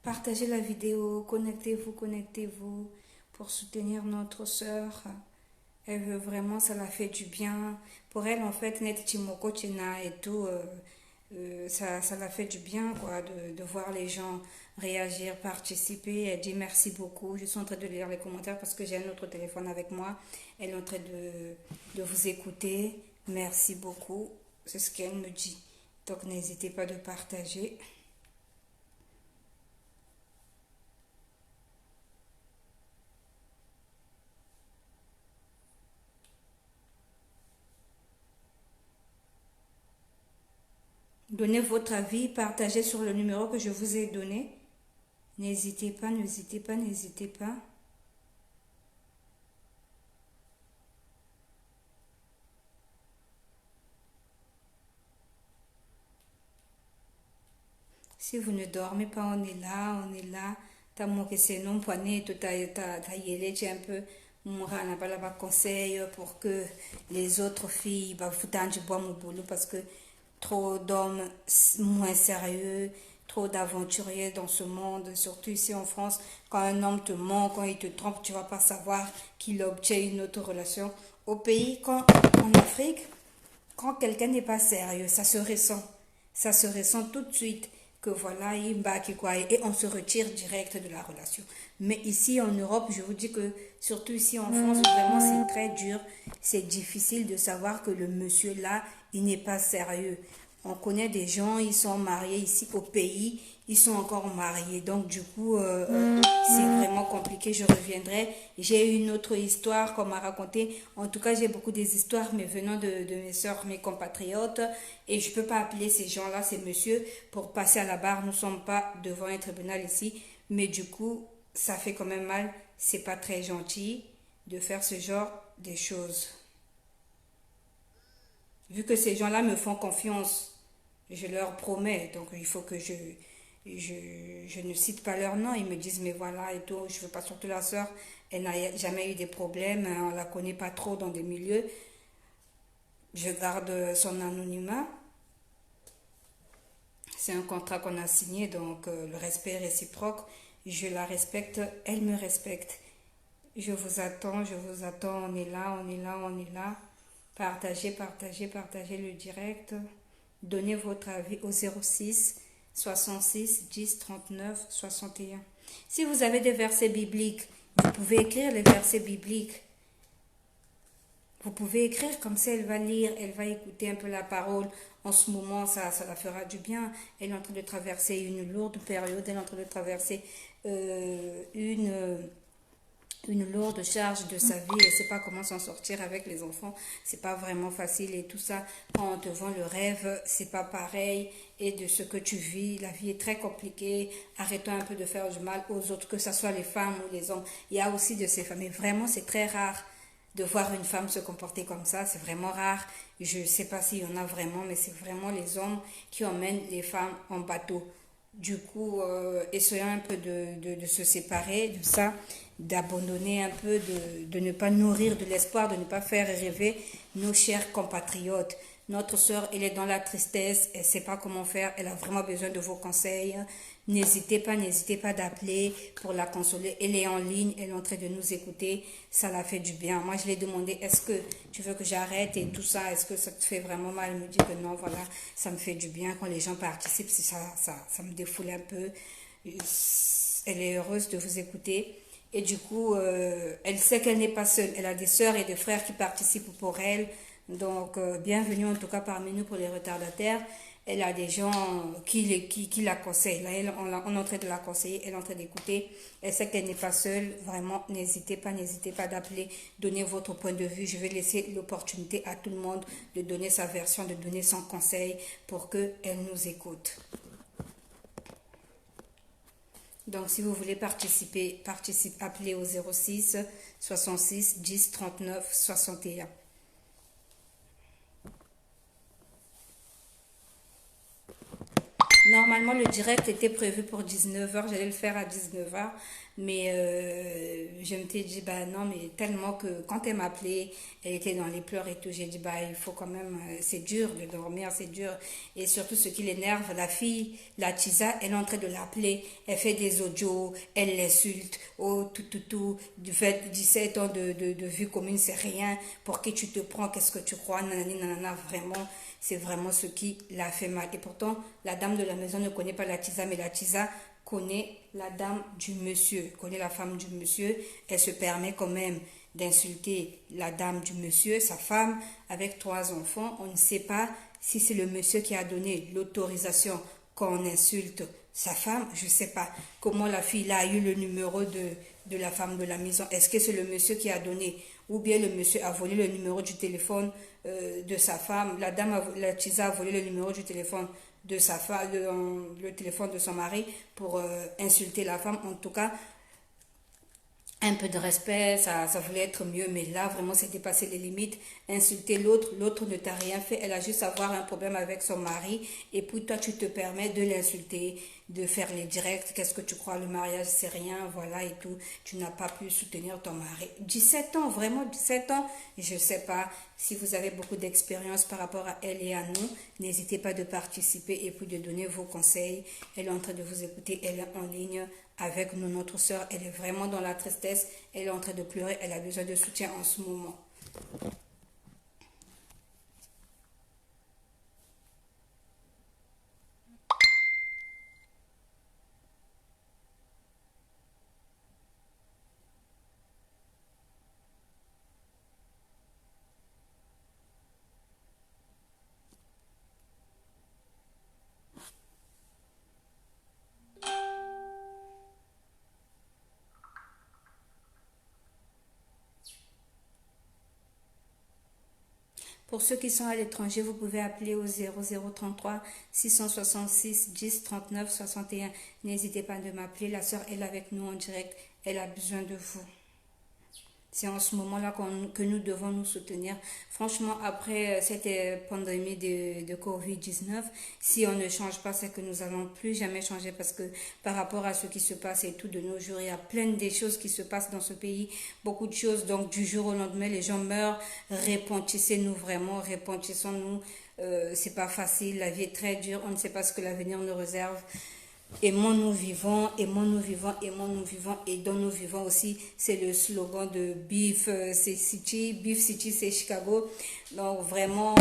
Partagez la vidéo, connectez-vous pour soutenir notre sœur. Elle veut vraiment, ça la fait du bien. Pour elle, en fait, net Timoko Chena et tout, ça la fait du bien, quoi, de voir les gens réagir, participer. Elle dit merci beaucoup. Je suis en train de lire les commentaires parce que j'ai un autre téléphone avec moi. Elle est en train de vous écouter. Merci beaucoup. C'est ce qu'elle me dit. Donc, n'hésitez pas de partager. Donnez votre avis, partagez sur le numéro que je vous ai donné. N'hésitez pas, n'hésitez pas, n'hésitez pas. Si vous ne dormez pas, on est là, on est là. T'as mon que c'est non poigné, tout t'as yélé, tu un peu. Moi, n'a pas la conseil pour que les autres filles, bah, foutent du bois mon boulot parce que trop d'hommes moins sérieux, trop d'aventuriers dans ce monde, surtout ici en France. Quand un homme te ment, quand il te trompe, tu ne vas pas savoir qu'il obtient une autre relation. Au pays, en Afrique, quand quelqu'un n'est pas sérieux, ça se ressent. Ça se ressent tout de suite que voilà, il bat qui quoi, et on se retire direct de la relation. Mais ici en Europe, je vous dis que, surtout ici en France, vraiment c'est très dur. C'est difficile de savoir que le monsieur là, il n'est pas sérieux. On connaît des gens, ils sont mariés ici au pays, ils sont encore mariés. Donc du coup, c'est vraiment compliqué. Je reviendrai. J'ai une autre histoire qu'on m'a racontée. En tout cas, j'ai beaucoup des histoires, mais venant de mes soeurs, mes compatriotes. Et je ne peux pas appeler ces gens-là, ces messieurs, pour passer à la barre. Nous ne sommes pas devant un tribunal ici. Mais du coup, ça fait quand même mal. C'est pas très gentil de faire ce genre de choses. Vu que ces gens-là me font confiance, je leur promets, donc il faut que je ne cite pas leur nom. Ils me disent, mais voilà, et tout, je ne veux pas, surtout la sœur, elle n'a jamais eu des problèmes, on ne la connaît pas trop dans des milieux. Je garde son anonymat. C'est un contrat qu'on a signé, donc le respect est réciproque. Je la respecte, elle me respecte. Je vous attends, on est là, on est là, on est là. Partagez le direct. Donnez votre avis au 06 66 10 39 61. Si vous avez des versets bibliques, vous pouvez écrire les versets bibliques. Vous pouvez écrire, comme ça elle va lire, elle va écouter un peu la parole. En ce moment, ça la fera du bien. Elle est en train de traverser une lourde période, elle est en train de traverser une lourde charge de sa vie. Elle ne sait pas comment s'en sortir avec les enfants. C'est pas vraiment facile et tout ça. Quand on te vend le rêve, c'est pas pareil. Et de ce que tu vis, la vie est très compliquée. Arrête-toi un peu de faire du mal aux autres, que ce soit les femmes ou les hommes. Il y a aussi de ces femmes. Mais vraiment, c'est très rare de voir une femme se comporter comme ça. C'est vraiment rare. Je ne sais pas s'il y en a vraiment, mais c'est vraiment les hommes qui emmènent les femmes en bateau. Du coup, essayons un peu de se séparer de ça, d'abandonner un peu, de ne pas nourrir de l'espoir, de ne pas faire rêver nos chers compatriotes. Notre sœur, elle est dans la tristesse, elle ne sait pas comment faire, elle a vraiment besoin de vos conseils. N'hésitez pas d'appeler pour la consoler. Elle est en ligne, elle est en train de nous écouter, ça la fait du bien. Moi, je l'ai demandé, est-ce que tu veux que j'arrête et tout ça, est-ce que ça te fait vraiment mal? Elle me dit que non, voilà, ça me fait du bien quand les gens participent, ça me défoule un peu. Elle est heureuse de vous écouter. Et du coup, elle sait qu'elle n'est pas seule. Elle a des sœurs et des frères qui participent pour elle. Donc, bienvenue en tout cas parmi nous pour les retardataires. Elle a des gens qui la conseillent. Là, on est en train de la conseiller, elle est en train d'écouter. Elle sait qu'elle n'est pas seule. Vraiment, n'hésitez pas d'appeler, donner votre point de vue. Je vais laisser l'opportunité à tout le monde de donner sa version, de donner son conseil pour qu'elle nous écoute. Donc, si vous voulez participer, appelez au 06 66 10 39 61. Normalement, le direct était prévu pour 19h. J'allais le faire à 19h. Mais je me suis dit, bah non, mais tellement que quand elle m'appelait, elle était dans les pleurs et tout. J'ai dit, bah il faut quand même, c'est dur de dormir, c'est dur. Et surtout, ce qui l'énerve, la fille, la Tisa, elle est en train de l'appeler. Elle fait des audios, elle l'insulte. Oh, tout. Du fait 17 ans de vie commune, c'est rien. Pour qui tu te prends, qu'est-ce que tu crois, nanani, nanana, vraiment. C'est vraiment ce qui l'a fait mal. Et pourtant, la dame de la maison ne connaît pas la Tisa, mais la Tisa connaît la dame du monsieur, connaît la femme du monsieur. Elle se permet quand même d'insulter la dame du monsieur, sa femme, avec 3 enfants. On ne sait pas si c'est le monsieur qui a donné l'autorisation qu'on insulte sa femme. Je ne sais pas comment la fille là a eu le numéro de la femme de la maison. Est-ce que c'est le monsieur qui a donné, ou bien le monsieur a volé le numéro du téléphone de sa femme. La Tisa a volé le numéro du téléphone de sa femme, le téléphone de son mari pour insulter la femme. En tout cas, un peu de respect, ça voulait être mieux, mais là, vraiment, c'est dépassé les limites. Insulter l'autre ne t'a rien fait, elle a juste avoir un problème avec son mari, et puis toi, tu te permets de l'insulter, de faire les directs, qu'est-ce que tu crois, le mariage, c'est rien, voilà, et tout. Tu n'as pas pu soutenir ton mari. 17 ans, vraiment 17 ans, je sais pas si vous avez beaucoup d'expérience par rapport à elle et à nous, n'hésitez pas de participer et puis de donner vos conseils. Elle est en train de vous écouter, elle est en ligne avec nous. Notre soeur, elle est vraiment dans la tristesse, elle est en train de pleurer, elle a besoin de soutien en ce moment. Pour ceux qui sont à l'étranger, vous pouvez appeler au 0033 666 10 39 61. N'hésitez pas de m'appeler. La soeur est avec nous en direct. Elle a besoin de vous. C'est en ce moment-là que nous devons nous soutenir. Franchement, après cette pandémie de Covid-19, si on ne change pas, c'est que nous allons plus jamais changer, parce que par rapport à ce qui se passe et tout de nos jours, il y a plein de choses qui se passent dans ce pays. Beaucoup de choses. Donc, du jour au lendemain, les gens meurent. Repentissez-nous vraiment. Repentissons-nous. C'est pas facile. La vie est très dure. On ne sait pas ce que l'avenir nous réserve. Aimons-nous vivants, aimons-nous vivants, aimons-nous vivants, et dans nous vivants aussi, c'est le slogan de Beef City, c'est Chicago. Donc vraiment,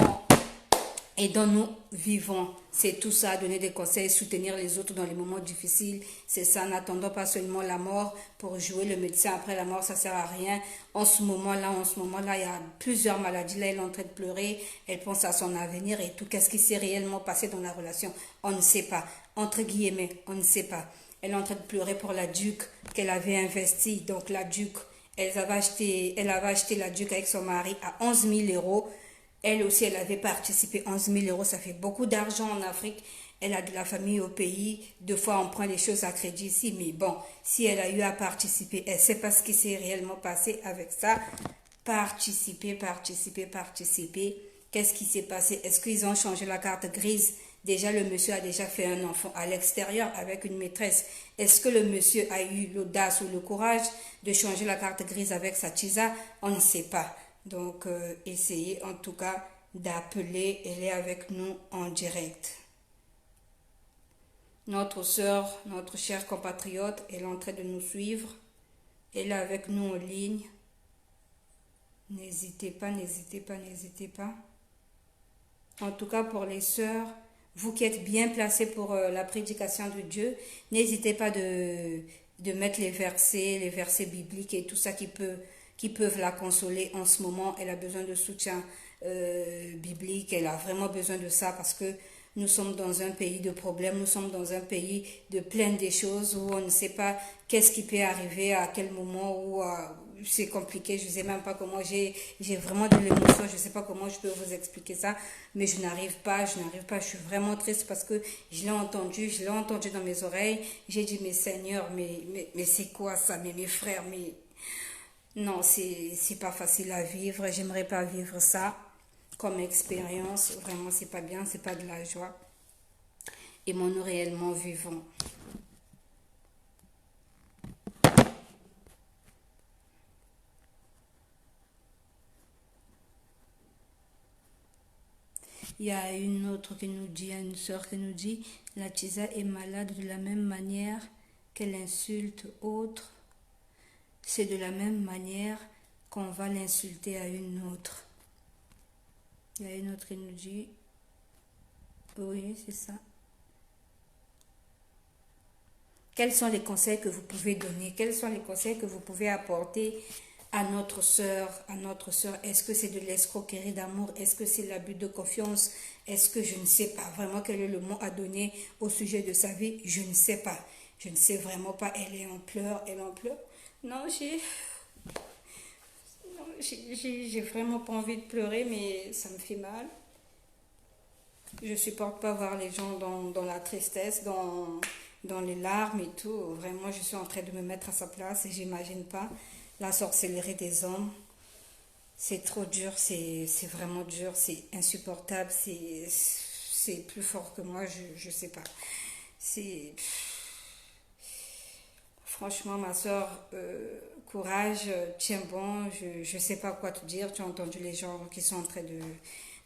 aidons-nous vivants. C'est tout ça, donner des conseils, soutenir les autres dans les moments difficiles. C'est ça, n'attendons pas seulement la mort pour jouer le médecin. Après la mort, ça sert à rien. En ce moment-là, il y a plusieurs maladies. Là, elle est en train de pleurer. Elle pense à son avenir et tout. Qu'est-ce qui s'est réellement passé dans la relation? On ne sait pas. Entre guillemets, on ne sait pas. Elle est en train de pleurer pour la Duc qu'elle avait investie. Donc, la Duc, elle avait acheté la Duc avec son mari à 11 000 euros. Elle aussi, elle avait participé. 11 000 euros, ça fait beaucoup d'argent en Afrique. Elle a de la famille au pays. Des fois, on prend les choses à crédit ici. Mais bon, si elle a eu à participer, elle ne sait pas ce qui s'est réellement passé avec ça. Participer. Qu'est-ce qui s'est passé? Est-ce qu'ils ont changé la carte grise? Déjà, le monsieur a déjà fait un enfant à l'extérieur avec une maîtresse. Est-ce que le monsieur a eu l'audace ou le courage de changer la carte grise avec sa Tisa? On ne sait pas. Donc, essayez en tout cas d'appeler. Elle est avec nous en direct. Notre sœur, notre chère compatriote, elle est en train de nous suivre. Elle est avec nous en ligne. N'hésitez pas. En tout cas, pour les sœurs, vous qui êtes bien placés pour la prédication de Dieu, n'hésitez pas de mettre les versets bibliques et tout ça qui peuvent la consoler en ce moment. Elle a besoin de soutien. biblique. Elle a vraiment besoin de ça parce que nous sommes dans un pays de problèmes, nous sommes dans un pays de plein de choses où on ne sait pas qu'est-ce qui peut arriver à quel moment, où c'est compliqué. Je ne sais même pas comment, j'ai vraiment de l'émotion, je ne sais pas comment je peux vous expliquer ça, mais je n'arrive pas, je suis vraiment triste parce que je l'ai entendu dans mes oreilles. J'ai dit, mais Seigneur, mais c'est quoi ça, mais mes frères, mais non, c'est pas facile à vivre, j'aimerais pas vivre ça comme expérience, vraiment c'est pas bien, c'est pas de la joie. Et mon nous réellement vivant. Il y a une autre qui nous dit, une sœur qui nous dit, la Tisa est malade de la même manière qu'elle insulte autre. C'est de la même manière qu'on va l'insulter à une autre. Il y a une autre qui nous dit, oui, c'est ça. Quels sont les conseils que vous pouvez donner? Quels sont les conseils que vous pouvez apporter à notre sœur? Est-ce que c'est de l'escroquerie d'amour? Est-ce que c'est l'abus de confiance? Est-ce que je ne sais pas vraiment quel est le mot à donner au sujet de sa vie? Je ne sais pas. Je ne sais vraiment pas. Elle est en pleurs, Non, j'ai vraiment pas envie de pleurer, mais ça me fait mal. Je supporte pas voir les gens dans la tristesse, dans les larmes et tout. Vraiment, je suis en train de me mettre à sa place et j'imagine pas la sorcellerie des hommes. C'est trop dur, c'est vraiment dur, c'est insupportable, c'est plus fort que moi, je sais pas. Franchement, ma soeur, courage, tiens bon, je sais pas quoi te dire. Tu as entendu les gens qui sont en train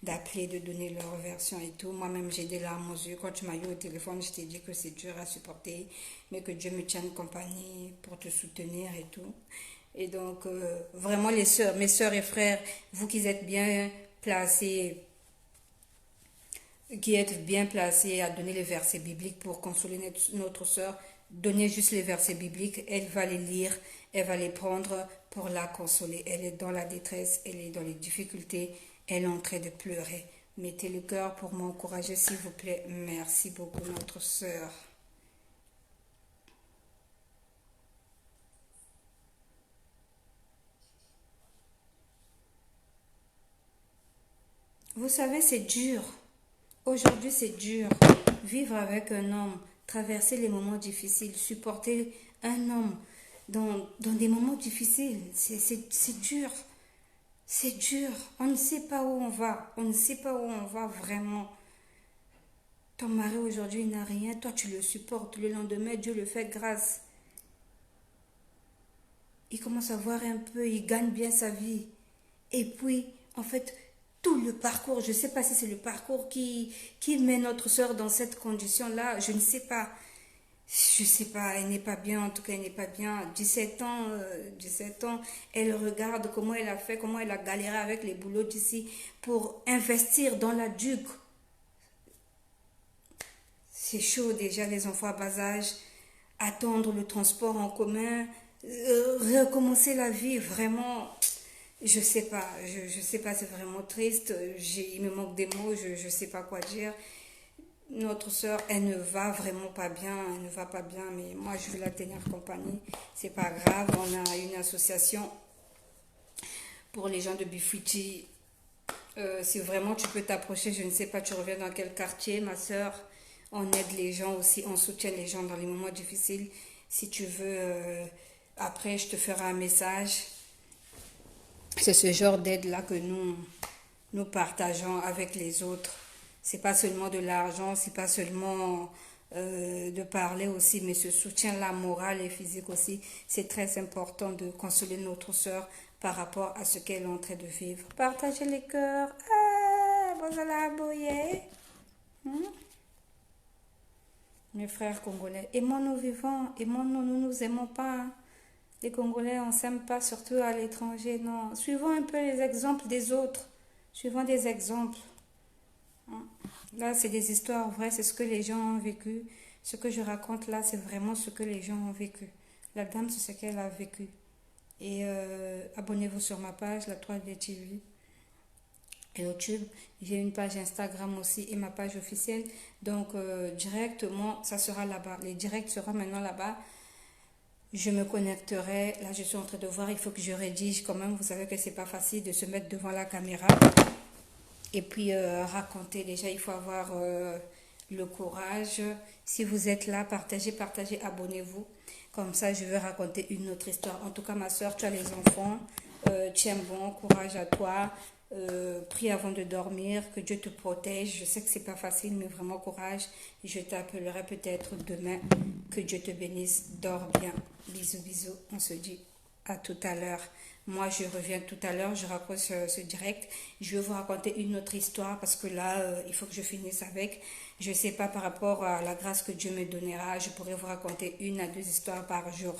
d'appeler, de donner leur version et tout. Moi-même, j'ai des larmes aux yeux. Quand tu m'as eu au téléphone, je t'ai dit que c'est dur à supporter, mais que Dieu me tienne compagnie pour te soutenir et tout. Et donc, vraiment, mes sœurs et frères, vous qui êtes bien placés, à donner les versets bibliques pour consoler notre sœur, donnez juste les versets bibliques, elle va les lire, elle va les prendre pour la consoler. Elle est dans la détresse, elle est dans les difficultés, elle est en train de pleurer. Mettez le cœur pour m'encourager, s'il vous plaît. Merci beaucoup, notre sœur. Vous savez, c'est dur. Aujourd'hui, c'est dur. Vivre avec un homme, traverser les moments difficiles, supporter un homme dans des moments difficiles, c'est dur. C'est dur. On ne sait pas où on va. On ne sait pas où on va vraiment. Ton mari aujourd'hui n'a rien. Toi, tu le supportes. Le lendemain, Dieu le fait grâce. Il commence à voir un peu. Il gagne bien sa vie. Et puis, en fait, tout le parcours, je ne sais pas si c'est le parcours qui met notre soeur dans cette condition-là. Je ne sais pas. Je ne sais pas, elle n'est pas bien, en tout cas elle n'est pas bien. 17 ans, elle regarde comment elle a fait, comment elle a galéré avec les boulots d'ici pour investir dans la DUC. C'est chaud déjà, les enfants à bas âge, attendre le transport en commun, recommencer la vie, vraiment, je sais pas, c'est vraiment triste. Il me manque des mots, je ne sais pas quoi dire. Notre soeur, elle ne va vraiment pas bien, mais moi je vais la tenir compagnie, c'est pas grave. On a une association pour les gens de Bifouti. Si vraiment tu peux t'approcher, je ne sais pas, tu reviens dans quel quartier, ma soeur. On aide les gens aussi, on soutient les gens dans les moments difficiles. Si tu veux, après je te ferai un message. C'est ce genre d'aide-là que nous partageons avec les autres. C'est pas seulement de l'argent, c'est pas seulement de parler aussi, mais ce soutien-là, moral et physique aussi, c'est très important de consoler notre soeur par rapport à ce qu'elle est en train de vivre. Partagez les cœurs. Vous allez aboyer. Mes frères congolais, aimons-nous vivants, aimons-nous, nous nous aimons pas. Les Congolais, on ne s'aime pas, surtout à l'étranger, non. Suivons un peu les exemples des autres. Suivons des exemples. Là, c'est des histoires vraies, c'est ce que les gens ont vécu. Ce que je raconte là, c'est vraiment ce que les gens ont vécu. La dame, c'est ce qu'elle a vécu. Et abonnez-vous sur ma page, la 3D TV. YouTube. J'ai une page Instagram aussi et ma page officielle. Donc, directement, ça sera là-bas. Les directs seront maintenant là-bas. Je me connecterai. Là, je suis en train de voir. Il faut que je rédige quand même. Vous savez que c'est pas facile de se mettre devant la caméra. Et puis, raconter. Déjà, il faut avoir le courage. Si vous êtes là, partagez, abonnez-vous. Comme ça, je vais raconter une autre histoire. En tout cas, ma soeur, tu as les enfants. Tiens bon, courage à toi. Prie avant de dormir, que Dieu te protège. Je sais que c'est pas facile, mais vraiment courage. Je t'appellerai peut-être demain. Que Dieu te bénisse. Dors bien. Bisous, bisous. On se dit à tout à l'heure. Moi, je reviens tout à l'heure. Je raccroche ce direct. Je vais vous raconter une autre histoire parce que là, il faut que je finisse avec. Je sais pas par rapport à la grâce que Dieu me donnera. Je pourrais vous raconter 1 à 2 histoires par jour.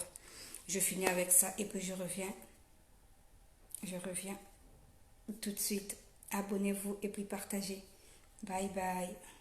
Je finis avec ça et puis je reviens. Je reviens tout de suite. Abonnez-vous et puis partagez. Bye bye.